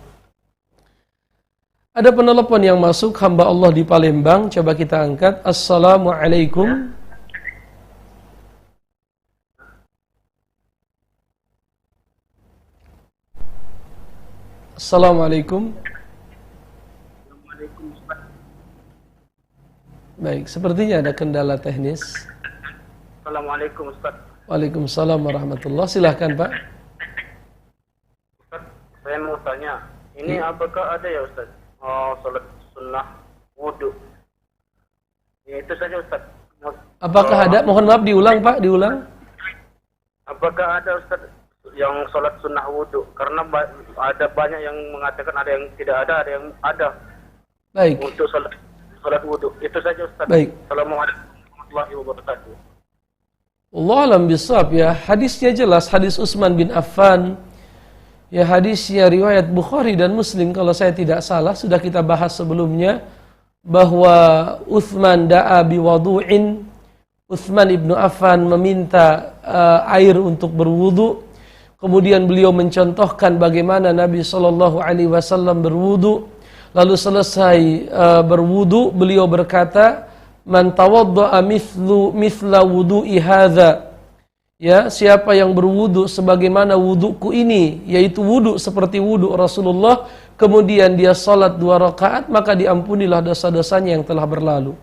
Ada penelpon yang masuk, hamba Allah di Palembang. Coba kita angkat. Assalamualaikum. Assalamualaikum. Baik, sepertinya ada kendala teknis. Assalamualaikum Ustaz. Waalaikumsalam warahmatullah. Silahkan Pak. Ustaz, saya mau tanya, ini apakah ada ya Ustaz salat sunnah wudu? Ya, itu saja Ustaz. Apakah ada? Mohon maaf, diulang Pak, diulang. Apakah ada Ustaz yang salat sunnah wudu? Karena ada banyak yang mengatakan ada yang tidak ada yang ada. Baik. Untuk salat wudu. Itu saja Ustaz. Baik. Assalamualaikum warahmatullahi wabarakatuh. Allah alam bisawab ya. Hadisnya jelas, hadis Utsman bin Affan. Ya, hadisnya riwayat Bukhari dan Muslim kalau saya tidak salah, sudah kita bahas sebelumnya bahwa Utsman da'a biwudu'in. Utsman ibnu Affan meminta air untuk berwudu. Kemudian beliau mencontohkan bagaimana Nabi SAW berwudu. Lalu selesai berwudu, beliau berkata, "Man tawadda'a mithla wudu'i hadza." Ya, siapa yang berwudu sebagaimana wuduku ini, yaitu wudu seperti wudu Rasulullah, kemudian dia salat 2 rakaat, maka diampunilah dosa-dosanya yang telah berlalu.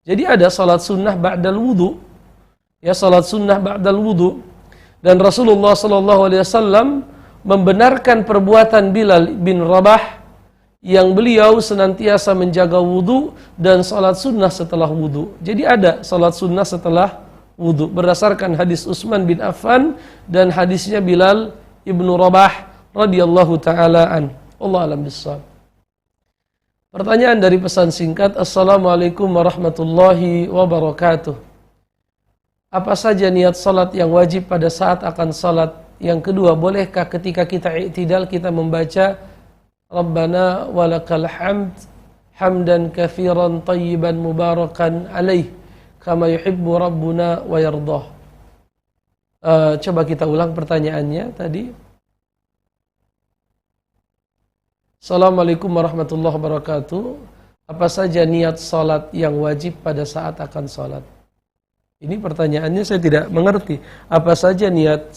Jadi ada salat sunnah ba'dal wudu. Ya, salat sunnah ba'dal wudu. Dan Rasulullah SAW membenarkan perbuatan Bilal bin Rabah yang beliau senantiasa menjaga wudu dan salat sunnah setelah wudu. Jadi ada salat sunnah setelah wudu berdasarkan hadis Utsman bin Affan dan hadisnya Bilal ibnu Rabah radhiyallahu taala an. Allah alam bissawab. Pertanyaan dari pesan singkat. Assalamualaikum warahmatullahi wabarakatuh. Apa saja niat salat yang wajib pada saat akan salat? Yang kedua, bolehkah ketika kita i'tidal kita membaca Rabbana walakal hamd hamdan katsiran tayyiban mubarakan alaih kama yuhibbu rabbuna wa yardah. Coba kita ulang pertanyaannya tadi. Assalamualaikum warahmatullahi wabarakatuh. Apa saja niat salat yang wajib pada saat akan salat? Ini pertanyaannya saya tidak mengerti. Apa saja niat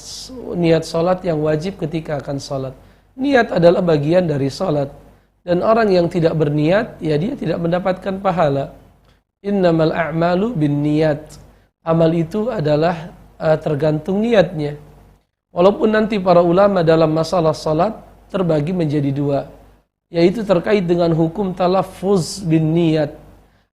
salat yang wajib ketika akan salat? Niat adalah bagian dari salat. Dan orang yang tidak berniat, ya dia tidak mendapatkan pahala. Innamal a'malu bin niat. Amal itu adalah tergantung niatnya. Walaupun nanti para ulama dalam masalah salat terbagi menjadi dua, yaitu terkait dengan hukum talaffuz bin niat.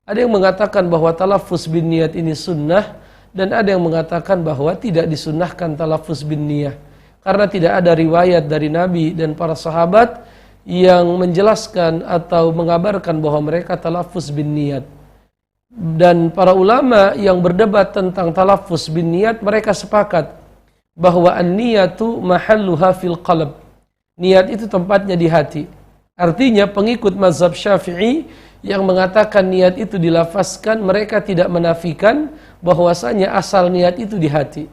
Ada yang mengatakan bahwa talaffuz bin niat ini sunnah, dan ada yang mengatakan bahwa tidak disunnahkan talaffuz bin niyah. Karena tidak ada riwayat dari Nabi dan para sahabat yang menjelaskan atau mengabarkan bahwa mereka talaffuz bin niat. Dan para ulama yang berdebat tentang talaffuz bin niat, mereka sepakat bahwa an-niyatu mahalluha fil qalb. Niat itu tempatnya di hati. Artinya pengikut mazhab Syafi'i yang mengatakan niat itu dilafazkan, mereka tidak menafikan bahwasanya asal niat itu di hati.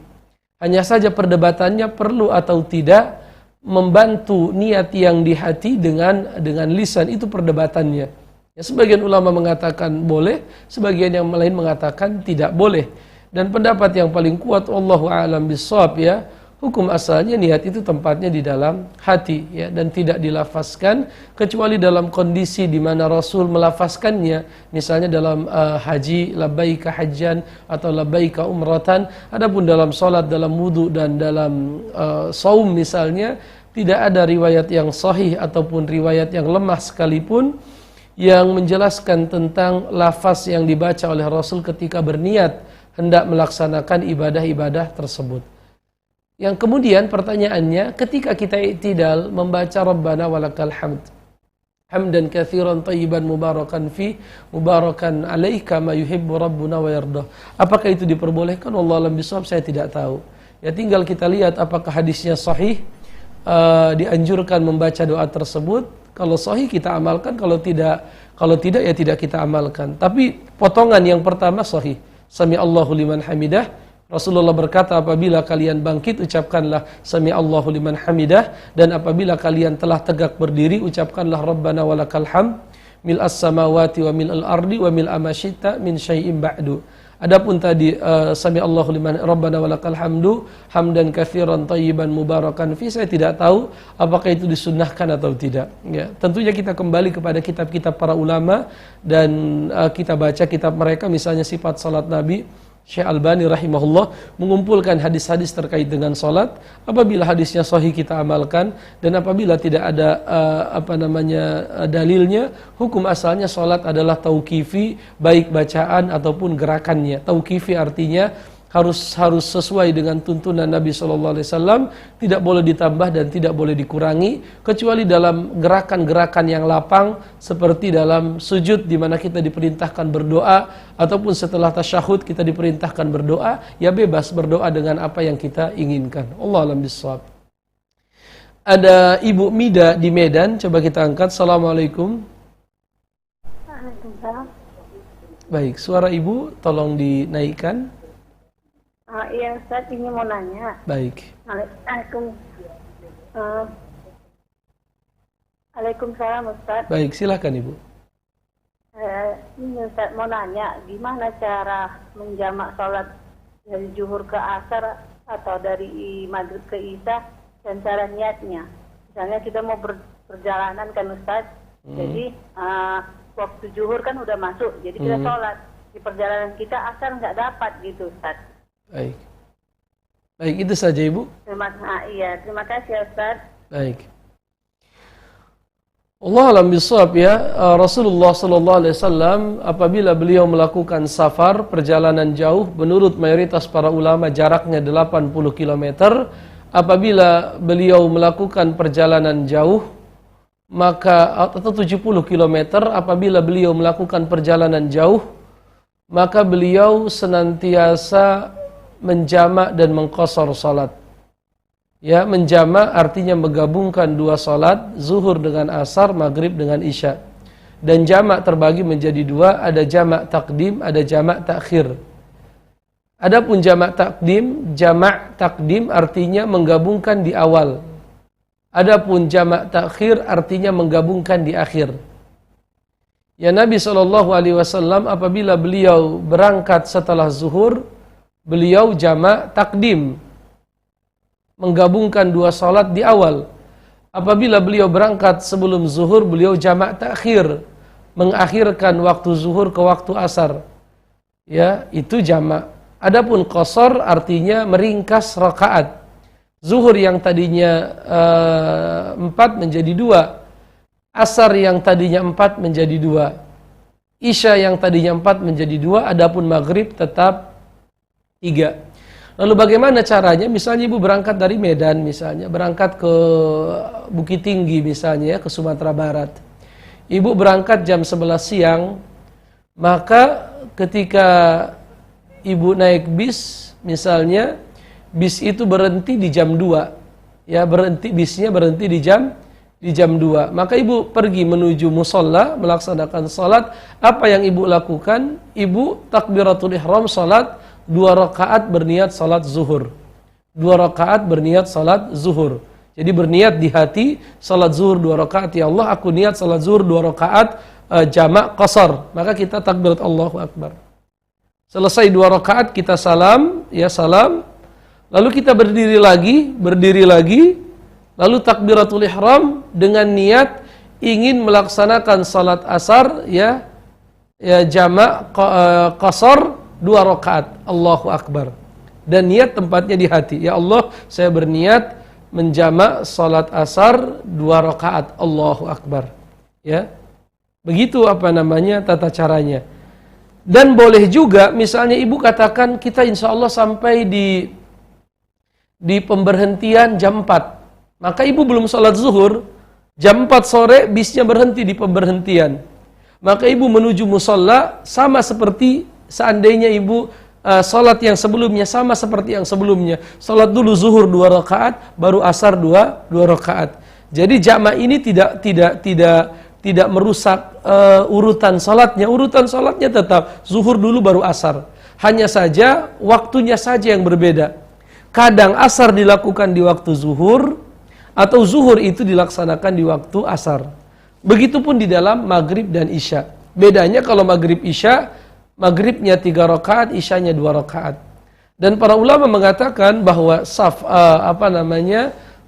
Hanya saja perdebatannya perlu atau tidak membantu niat yang di hati dengan lisan, itu perdebatannya. Ya, sebagian ulama mengatakan boleh, sebagian yang lain mengatakan tidak boleh. Dan pendapat yang paling kuat, wallahu a'lam bishawab, ya, hukum asalnya niat itu tempatnya di dalam hati, ya, dan tidak dilafazkan kecuali dalam kondisi di mana Rasul melafazkannya, misalnya dalam haji, labbaika hajjan atau labbaika umratan. Adapun dalam salat, dalam wudu dan dalam saum misalnya, tidak ada riwayat yang sahih ataupun riwayat yang lemah sekalipun yang menjelaskan tentang lafaz yang dibaca oleh Rasul ketika berniat hendak melaksanakan ibadah-ibadah tersebut. Yang kemudian pertanyaannya, ketika kita i'tidal membaca Rabbana walakal hamd hamdan katsiran tayyiban mubarakan fi mubarakan alaih kama yuhibbu rabbuna wa yardah, apakah itu diperbolehkan? Wallahu a'lam bishawab, saya tidak tahu. Ya, tinggal kita lihat apakah hadisnya sahih, dianjurkan membaca doa tersebut. Kalau sahih kita amalkan, kalau tidak ya tidak kita amalkan. Tapi potongan yang pertama sahih. Sami Allahu liman hamidah. Rasulullah berkata, apabila kalian bangkit ucapkanlah Sami Allahu liman hamidah, dan apabila kalian telah tegak berdiri ucapkanlah Rabbana walakal hamd mil'as samawati wa mil'al ardi wa mil'a ma syi'ta min syai'in ba'du. Adapun tadi Sami Allahu liman Rabbana walakal hamdu hamdan katsiran tayyiban mubarakan fi, saya tidak tahu apakah itu disunnahkan atau tidak. Ya, tentunya kita kembali kepada kitab-kitab para ulama dan kita baca kitab mereka, misalnya Sifat Salat Nabi. Syekh Albani rahimahullah mengumpulkan hadis-hadis terkait dengan salat. Apabila hadisnya sahih kita amalkan, dan apabila tidak ada dalilnya, hukum asalnya salat adalah tauqifi, baik bacaan ataupun gerakannya. Tauqifi artinya harus sesuai dengan tuntunan Nabi SAW, tidak boleh ditambah dan tidak boleh dikurangi, kecuali dalam gerakan-gerakan yang lapang seperti dalam sujud di mana kita diperintahkan berdoa, ataupun setelah tasyahud kita diperintahkan berdoa, ya bebas berdoa dengan apa yang kita inginkan. Allah a'lam bishawab. Ada Ibu Mida di Medan, coba kita angkat. Assalamualaikum. Waalaikumsalam. Baik, suara Ibu tolong dinaikkan. Iya Ustaz, ini mau nanya. Baik. Waalaikumsalam Ustaz. Baik, silakan Ibu. Ini Ustaz mau nanya, gimana cara menjamak sholat dari zuhur ke asar atau dari maghrib ke isya, dan cara niatnya. Misalnya kita mau perjalanan kan Ustaz, jadi waktu zuhur kan udah masuk, jadi kita sholat. di perjalanan kita asal nggak dapat gitu Ustaz. Baik. Baik, itu saja Ibu. Terima kasih ya Ustaz. Baik. Allah alam bisawab ya. Rasulullah sallallahu alaihi wasallam apabila beliau melakukan safar perjalanan jauh, menurut mayoritas para ulama jaraknya 80 km. Apabila beliau melakukan perjalanan jauh, maka atau 70 km, apabila beliau melakukan perjalanan jauh, maka beliau senantiasa menjamak dan mengqashar salat. Ya, menjamak artinya menggabungkan dua salat, zuhur dengan asar, maghrib dengan isya. Dan jamak terbagi menjadi dua, ada jamak takdim, ada jamak takhir. Adapun jamak takdim artinya menggabungkan di awal. Adapun jamak takhir artinya menggabungkan di akhir. Ya, Nabi SAW apabila beliau berangkat setelah zuhur, beliau jamak takdim, menggabungkan dua salat di awal. Apabila beliau berangkat sebelum zuhur, beliau jamak takhir, mengakhirkan waktu zuhur ke waktu asar. Ya, itu jamak. Adapun qashar artinya meringkas rakaat. Zuhur yang tadinya 4 menjadi 2. Asar yang tadinya 4 menjadi 2. Isya yang tadinya 4 menjadi 2. Adapun maghrib tetap 3. Lalu bagaimana caranya? Misalnya ibu berangkat dari Medan, misalnya berangkat ke Bukit Tinggi misalnya, ke Sumatera Barat. Ibu berangkat jam 11 siang, maka ketika ibu naik bis, misalnya bis itu berhenti di jam 2. Ya, bisnya berhenti di jam 2. Maka ibu pergi menuju musolla melaksanakan salat. Apa yang ibu lakukan? Ibu takbiratul ihram salat 2 rakaat berniat salat zuhur. 2 rakaat berniat salat zuhur. Jadi berniat di hati salat zuhur 2 rakaat, ya Allah aku niat salat zuhur 2 rakaat jamak qashar. Maka kita takbirat Allahu akbar. Selesai 2 rakaat kita salam, ya salam. Lalu kita berdiri lagi, lalu takbiratul ihram dengan niat ingin melaksanakan salat asar, ya jamak qashar 2 rakaat, Allahu akbar. Dan niat tempatnya di hati. Ya Allah, saya berniat menjamak salat asar 2 rakaat, Allahu akbar. Ya. Begitu tata caranya. Dan boleh juga misalnya ibu katakan kita insya Allah sampai di pemberhentian jam 4. Maka ibu belum sholat zuhur, jam 4 sore bisnya berhenti di pemberhentian. Maka ibu menuju musolla sama seperti seandainya ibu sholat yang sebelumnya, sama seperti yang sebelumnya. Sholat dulu zuhur 2 rakaat, baru asar 2 rakaat. Jadi jamak ini tidak merusak urutan salatnya. Urutan salatnya tetap zuhur dulu baru asar. Hanya saja waktunya saja yang berbeda. Kadang asar dilakukan di waktu zuhur, atau zuhur itu dilaksanakan di waktu asar. Begitupun di dalam maghrib dan isya. Bedanya kalau maghrib isya, maghribnya 3 rakaat, isyanya 2 rakaat. Dan para ulama mengatakan bahwa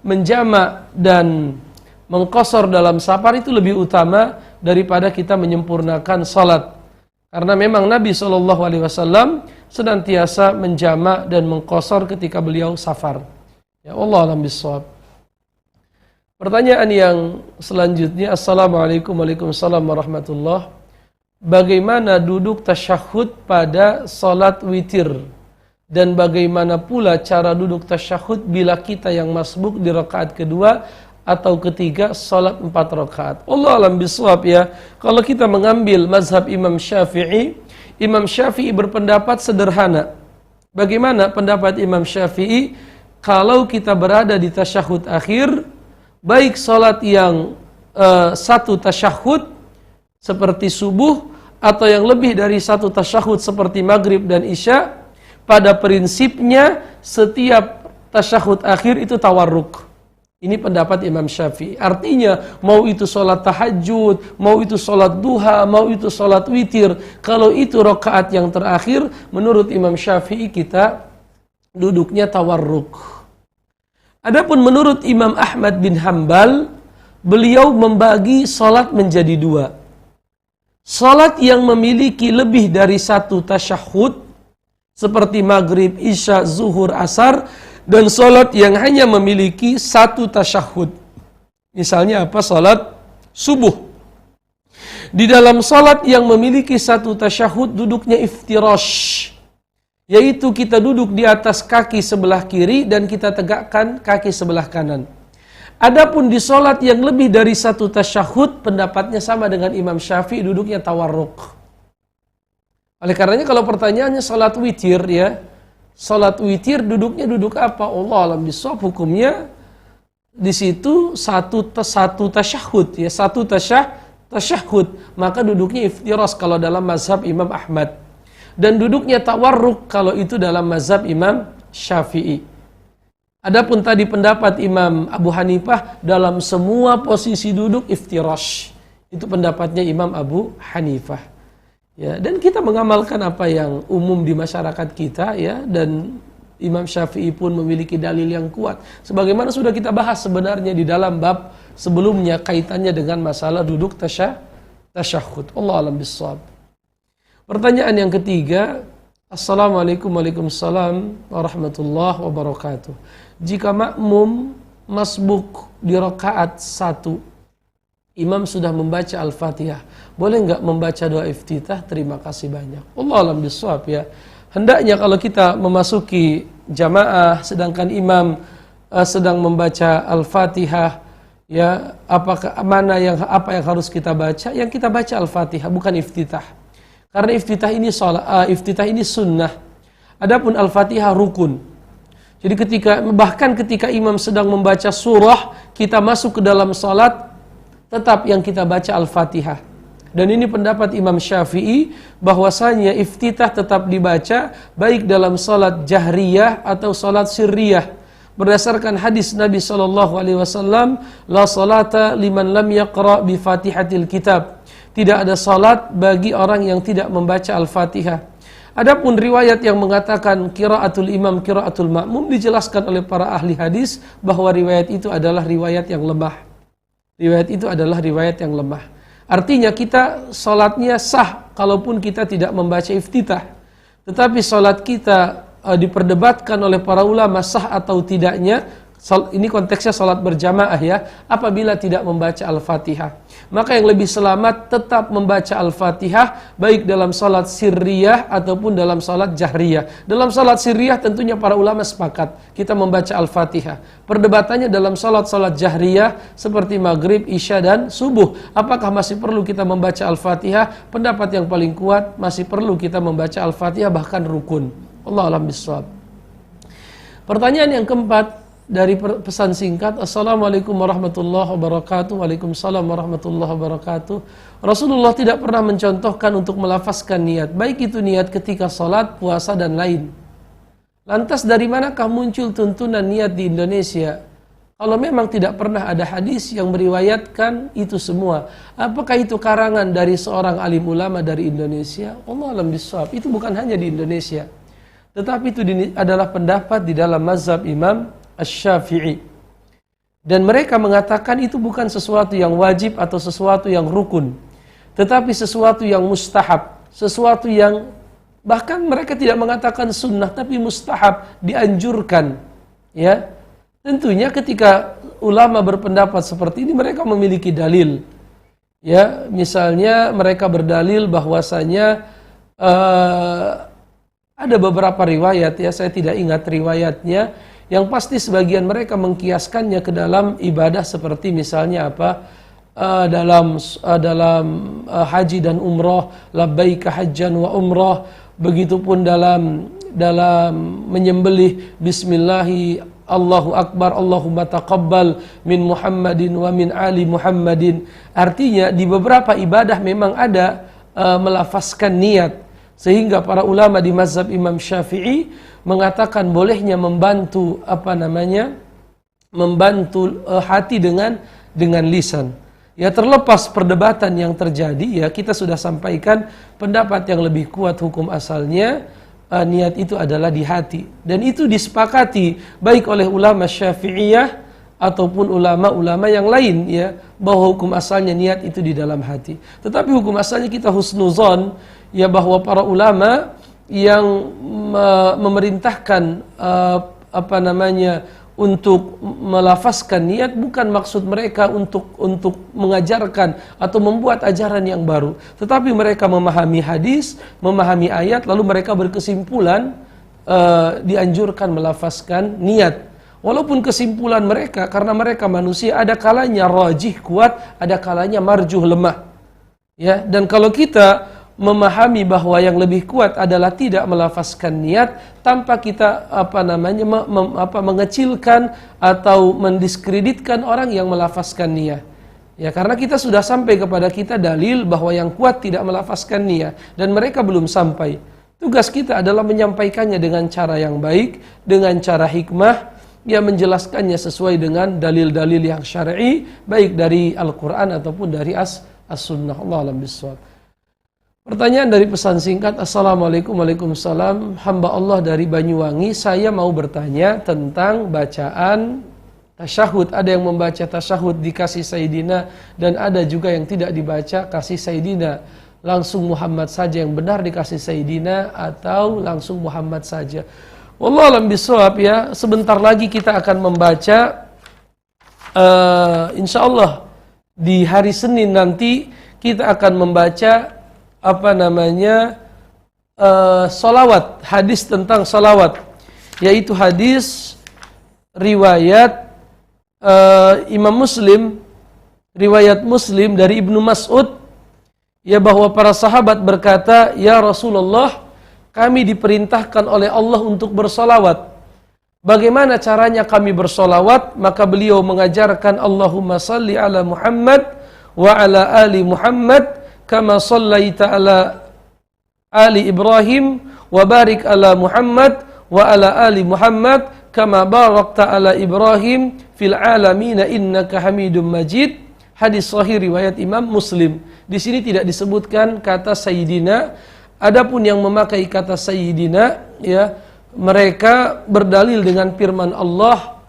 menjamak dan mengqashar dalam safar itu lebih utama daripada kita menyempurnakan salat. Karena memang Nabi SAW senantiasa menjamak dan mengqashar ketika beliau safar. Ya Allah alam bisawab. Pertanyaan yang selanjutnya, Assalamualaikum Waalaikumsalam warahmatullah. Bagaimana duduk tasyahud pada salat witir? Dan bagaimana pula cara duduk tasyahud bila kita yang masbuk di rakaat kedua atau ketiga salat 4 rakaat? Allah alam bisawab ya. Kalau kita mengambil mazhab Imam Syafi'i, Imam Syafi'i berpendapat sederhana. Bagaimana pendapat Imam Syafi'i? Kalau kita berada di tasyahud akhir, baik salat yang 1 tasyahud seperti subuh atau yang lebih dari 1 tasyahud seperti maghrib dan isya, pada prinsipnya setiap tasyahud akhir itu tawarruk. Ini pendapat Imam Syafi'i. Artinya, mau itu sholat tahajud, mau itu sholat duha, mau itu sholat witir. Kalau itu rakaat yang terakhir, menurut Imam Syafi'i kita duduknya tawarruk. Adapun menurut Imam Ahmad bin Hanbal, beliau membagi sholat menjadi 2. Salat yang memiliki lebih dari satu tasyahud seperti maghrib, isya, zuhur, asar, dan salat yang hanya memiliki satu tasyahud. Misalnya apa? Salat subuh. Di dalam salat yang memiliki satu tasyahud duduknya iftirash, yaitu kita duduk di atas kaki sebelah kiri dan kita tegakkan kaki sebelah kanan. Adapun di salat yang lebih dari satu tasyahud, pendapatnya sama dengan Imam Syafi'i, duduknya tawarruk. Oleh karenanya kalau pertanyaannya salat witir ya, salat witir duduknya duduk apa? Allah alam bisawab, hukumnya di situ satu tasyahud ya, satu tasyahud, maka duduknya iftirash kalau dalam mazhab Imam Ahmad. Dan duduknya tawarruk kalau itu dalam mazhab Imam Syafi'i. Adapun tadi pendapat Imam Abu Hanifah, dalam semua posisi duduk iftirash. Itu pendapatnya Imam Abu Hanifah. Ya, dan kita mengamalkan apa yang umum di masyarakat kita ya, dan Imam Syafi'i pun memiliki dalil yang kuat. Sebagaimana sudah kita bahas sebenarnya di dalam bab sebelumnya kaitannya dengan masalah duduk tasyahud. Allah alam bissawab. Pertanyaan yang ketiga, Assalamualaikum Waalaikumsalam warahmatullahi wabarakatuh. Jika makmum masbuk di rakaat 1, imam sudah membaca Al-Fatihah, boleh nggak membaca doa iftitah? Terima kasih banyak. Allah alam bissawab ya. Hendaknya kalau kita memasuki jamaah sedangkan imam sedang membaca Al-Fatihah ya, apa yang harus kita baca? Yang kita baca Al-Fatihah, bukan iftitah. Karena iftitah ini sunnah. Adapun Al-Fatihah rukun. Jadi bahkan ketika imam sedang membaca surah, kita masuk ke dalam salat, tetap yang kita baca Al-Fatihah. Dan ini pendapat Imam Syafi'i, bahwasanya iftitah tetap dibaca baik dalam salat jahriyah atau salat sirriyah. Berdasarkan hadis Nabi SAW, la salata liman lam yaqra bi fatihatil kitab. Tidak ada salat bagi orang yang tidak membaca Al-Fatihah. Adapun riwayat yang mengatakan qiraatul imam, qiraatul makmum, dijelaskan oleh para ahli hadis bahwa riwayat itu adalah riwayat yang lemah. Riwayat itu adalah riwayat yang lemah. Artinya kita salatnya sah kalaupun kita tidak membaca iftitah. Tetapi salat kita diperdebatkan oleh para ulama sah atau tidaknya. Ini konteksnya salat berjamaah ya, apabila tidak membaca Al-Fatihah. Maka yang lebih selamat tetap membaca Al-Fatihah baik dalam salat sirriyah ataupun dalam salat jahriyah. Dalam salat sirriyah tentunya para ulama sepakat kita membaca Al-Fatihah. Perdebatannya dalam salat jahriyah seperti maghrib, isya dan subuh, apakah masih perlu kita membaca Al-Fatihah? Pendapat yang paling kuat masih perlu kita membaca Al-Fatihah, bahkan rukun. Allah alam bissawab. Pertanyaan yang keempat dari pesan singkat, Assalamualaikum warahmatullahi wabarakatuh. Waalaikumsalam warahmatullahi wabarakatuh. Rasulullah tidak pernah mencontohkan untuk melafazkan niat, baik itu niat ketika sholat, puasa dan lain. Lantas dari manakah muncul tuntunan niat di Indonesia? Kalau memang tidak pernah ada hadis yang meriwayatkan itu semua, apakah itu karangan dari seorang alim ulama dari Indonesia? Allah alam bissawab. Itu bukan hanya di Indonesia, tetapi itu adalah pendapat di dalam mazhab Imam Asy-Syafi'i. Dan mereka mengatakan itu bukan sesuatu yang wajib atau sesuatu yang rukun, tetapi sesuatu yang mustahab, sesuatu yang bahkan mereka tidak mengatakan sunnah, tapi mustahab, dianjurkan. Ya, tentunya ketika ulama berpendapat seperti ini, mereka memiliki dalil. Ya, misalnya mereka berdalil bahwasanya ada beberapa riwayat, ya saya tidak ingat riwayatnya. Yang pasti sebagian mereka mengkiaskannya ke dalam ibadah seperti misalnya apa? Dalam haji dan umrah, labbaika hajjan wa umrah. Begitupun dalam menyembelih, bismillahi Allahu akbar, Allahumma taqabbal min Muhammadin wa min ali Muhammadin. Artinya di beberapa ibadah memang ada melafazkan niat, sehingga para ulama di mazhab Imam Syafi'i mengatakan bolehnya membantu hati dengan lisan. Ya, terlepas perdebatan yang terjadi, ya kita sudah sampaikan pendapat yang lebih kuat hukum asalnya niat itu adalah di hati, dan itu disepakati baik oleh ulama Syafi'iyah ataupun ulama-ulama yang lain ya, bahwa hukum asalnya niat itu di dalam hati. Tetapi hukum asalnya kita husnuzon ya, bahwa para ulama yang memerintahkan untuk melafazkan niat bukan maksud mereka untuk mengajarkan atau membuat ajaran yang baru, tetapi mereka memahami hadis, memahami ayat, lalu mereka berkesimpulan dianjurkan melafazkan niat. Walaupun kesimpulan mereka, karena mereka manusia, ada kalanya rajih kuat, ada kalanya marjuh lemah. Ya, dan kalau kita memahami bahwa yang lebih kuat adalah tidak melafazkan niat tanpa kita mengecilkan atau mendiskreditkan orang yang melafazkan niat. Ya, karena kita sudah sampai kepada kita dalil bahwa yang kuat tidak melafazkan niat dan mereka belum sampai. Tugas kita adalah menyampaikannya dengan cara yang baik, dengan cara hikmah, ya, menjelaskannya sesuai dengan dalil-dalil yang syar'i, baik dari Al-Quran ataupun dari As-Sunnah. Allah alam bisawab. Pertanyaan dari pesan singkat. Assalamualaikum. Waalaikumsalam. Hamba Allah dari Banyuwangi, saya mau bertanya tentang bacaan tasyahud. Ada yang membaca tasyahud dikasih Sayyidina, dan ada juga yang tidak dibaca kasih Sayyidina. Langsung Muhammad saja yang benar dikasih Sayyidina, atau langsung Muhammad saja? Wallahu a'lam bishawab ya. Sebentar lagi kita akan membaca insyaallah di hari Senin nanti kita akan membaca salawat, hadis tentang salawat, yaitu hadis riwayat Imam Muslim, riwayat Muslim dari Ibnu Mas'ud ya, bahwa para sahabat berkata, ya Rasulullah, kami diperintahkan oleh Allah untuk bersolawat. Bagaimana caranya kami bersolawat? Maka beliau mengajarkan, Allahumma salli ala Muhammad wa ala ali Muhammad kama sallaita ala ali Ibrahim wa barik ala Muhammad wa ala ali Muhammad kama barakta ala Ibrahim fil alamin innaka Hamidum Majid. Hadis sahih riwayat Imam Muslim. Di sini tidak disebutkan kata Sayyidina. Adapun yang memakai kata Sayyidina ya, mereka berdalil dengan firman Allah,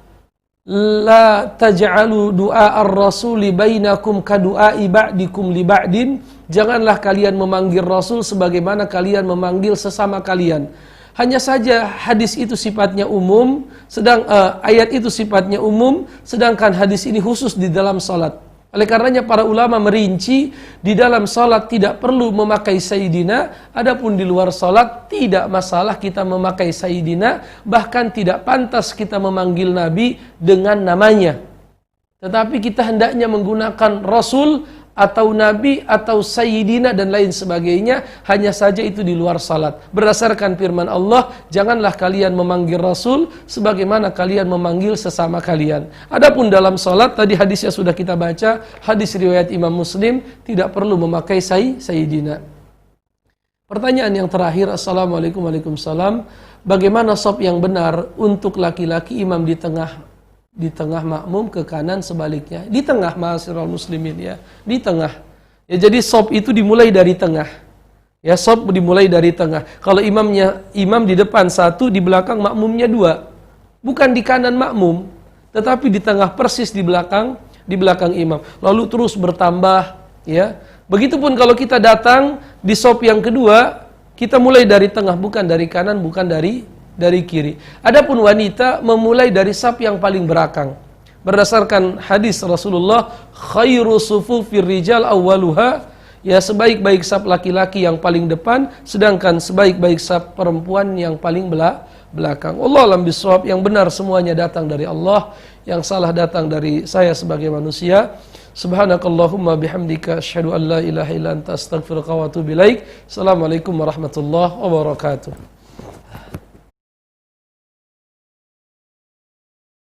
la taj'alu du'a ar-rasuli bainakum ka du'ai ba'dikum li ba'din. Janganlah kalian memanggil Rasul sebagaimana kalian memanggil sesama kalian. Hanya saja hadis itu sifatnya umum, ayat itu sifatnya umum, sedangkan hadis ini khusus di dalam salat. Oleh karenanya para ulama merinci, di dalam salat tidak perlu memakai Sayyidina, adapun di luar salat tidak masalah kita memakai Sayyidina, bahkan tidak pantas kita memanggil Nabi dengan namanya. Tetapi kita hendaknya menggunakan Rasul atau Nabi atau Sayyidina dan lain sebagainya, hanya saja itu di luar salat. Berdasarkan firman Allah, janganlah kalian memanggil Rasul sebagaimana kalian memanggil sesama kalian. Adapun dalam salat, tadi hadisnya sudah kita baca, hadis riwayat Imam Muslim, tidak perlu memakai Sayyidina. Pertanyaan yang terakhir. Assalamualaikum. Waalaikumsalam. Bagaimana shaf yang benar untuk laki-laki, imam di tengah makmum, ke kanan sebaliknya? Di tengah, ma'asyiral muslimin ya, di tengah. Ya, jadi shaf itu dimulai dari tengah. Ya, shaf dimulai dari tengah. Kalau imam di depan satu, di belakang makmumnya dua. Bukan di kanan makmum, tetapi di tengah persis di belakang imam. Lalu terus bertambah ya. Begitupun kalau kita datang di shaf yang kedua, kita mulai dari tengah, bukan dari kanan, bukan dari kiri. Adapun wanita memulai dari saf yang paling belakang. Berdasarkan hadis Rasulullah, khairu sufufir rijal awwaluha, ya, sebaik-baik saf laki-laki yang paling depan, sedangkan sebaik-baik saf perempuan yang paling belakang. Allah alam bisawab. Yang benar semuanya datang dari Allah, yang salah datang dari saya sebagai manusia. Subhanakallahumma bihamdika asyhadu an la ilaha illa anta astaghfiruka wa atubu ilaik. Assalamualaikum warahmatullahi wabarakatuh.